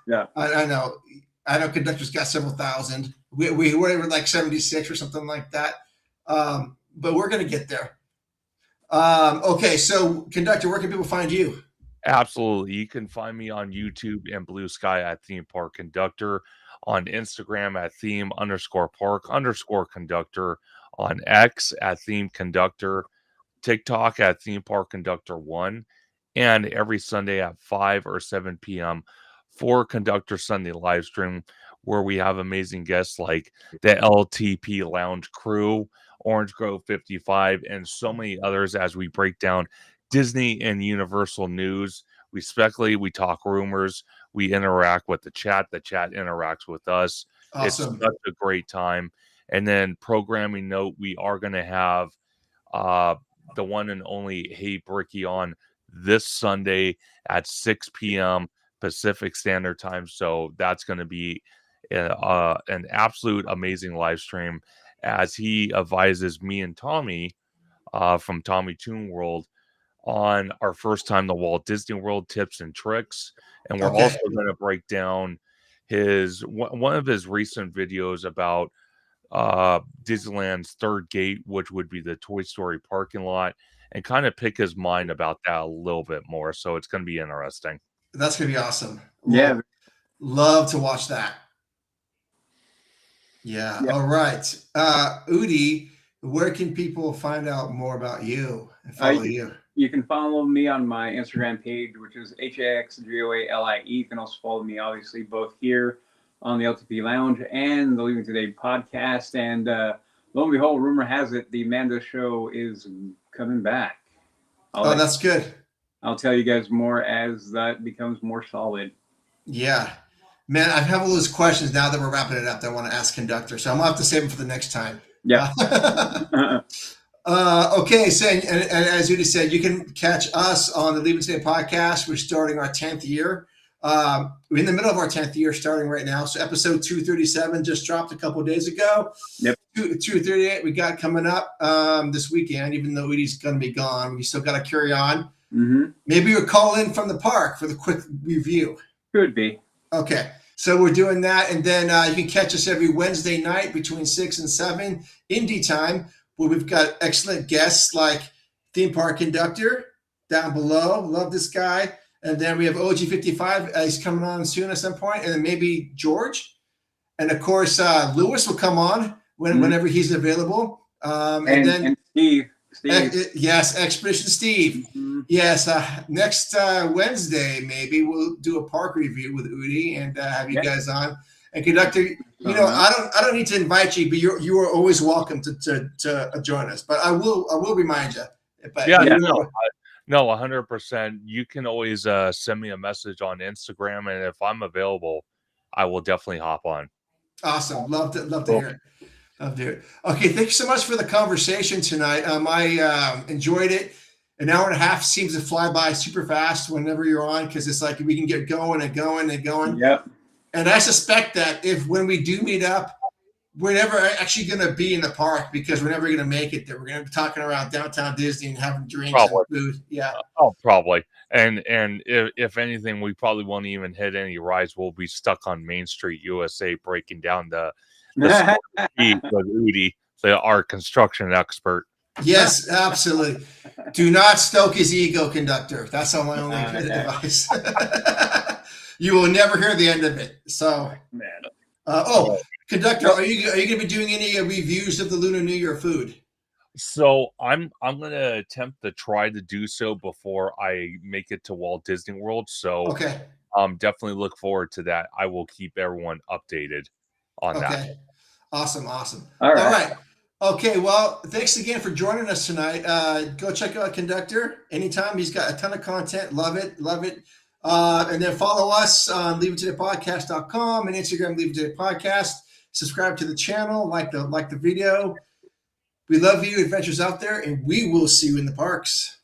Yeah. I know Conductor's got several thousand. We were like 76 or something like that. But we're going to get there. Okay. So Conductor, where can people find you? Absolutely. You can find me on YouTube and Blue Sky at Theme Park Conductor, on Instagram at theme_park_conductor, on X at Theme Conductor, TikTok at Theme Park Conductor 1, and every Sunday at 5 or 7 p.m. for Conductor Sunday live stream, where we have amazing guests like the LTP Lounge crew, Orange Grove 55, and so many others as we break down Disney and Universal news. We speculate, we talk rumors, we interact with the chat interacts with us. Awesome. It's such a great time. And then programming note, we are going to have the one and only Hey Bricky on this Sunday at 6 p.m. Pacific Standard Time. So that's going to be an absolute amazing live stream as he advises me and Tommy from Tommy Toon World on our first time to Walt Disney World tips and tricks. And we're also going to break down one of his recent videos about Disneyland's third gate, which would be the Toy Story parking lot, and kind of pick his mind about that a little bit more. So it's going to be interesting. That's going to be awesome. Yeah. Love to watch that. Yeah. All right. Udi, where can people find out more about you and follow you? You can follow me on my Instagram page, which is HAXGOALIE. You can also follow me, obviously, both here on the LTP Lounge and the Leaving Today podcast. And lo and behold, rumor has it the Mando show is coming back. That's good. I'll tell you guys more as that becomes more solid. Yeah. Man, I have all those questions now that we're wrapping it up that I want to ask Conductor. So I'm going to have to save them for the next time. Yeah. Okay, so and as Udi said, you can catch us on the Leaving Today podcast. We're starting our 10th year. We're in the middle of our 10th year, starting right now. So episode 237 just dropped a couple of days ago. Yep. 238 we got coming up this weekend. Even though Udi's going to be gone, we still got to carry on. Mm-hmm. Maybe we'll call in from the park for the quick review. Could be. Okay. So we're doing that. And then you can catch us every Wednesday night between 6 and 7 Indie time, where we've got excellent guests like Theme Park Conductor down below. Love this guy. And then we have OG55. He's coming on soon at some point. And then maybe George. And, of course, Lewis will come on whenever he's available. And Steve. Yes, Expedition Steve. Mm-hmm. Yes, next Wednesday maybe we'll do a park review with Udi and have you guys on. And Conductor, you know, I don't need to invite you, but you are always welcome to join us. But I will remind you. But, no, 100%. You can always send me a message on Instagram, and if I'm available, I will definitely hop on. Awesome, love to hear it. Okay, thank you so much for the conversation tonight. I enjoyed it. An hour and a half seems to fly by super fast whenever you're on, because it's like we can get going and going and going. Yep. And I suspect that when we do meet up, we're never actually going to be in the park, because we're never going to make it there. We're going to be talking around downtown Disney and having drinks and food. Yeah. Oh, probably. And if anything, we probably won't even hit any rides. We'll be stuck on Main Street, USA, breaking down the with Udi, our construction expert. Yes, absolutely. Do not stoke his ego, Conductor. That's all my only advice. You will never hear the end of it. So, Conductor, are you going to be doing any reviews of the Lunar New Year food? So I'm going to attempt to try to do so before I make it to Walt Disney World. So definitely look forward to that. I will keep everyone updated on that. Awesome. All right. Okay, well, thanks again for joining us tonight. Go check out Conductor anytime. He's got a ton of content. Love it, love it. And then follow us on leaveittothepodcast.com and Instagram, Leave It To The Podcast. Subscribe to the channel, like the video. We love you, adventures out there, and we will see you in the parks.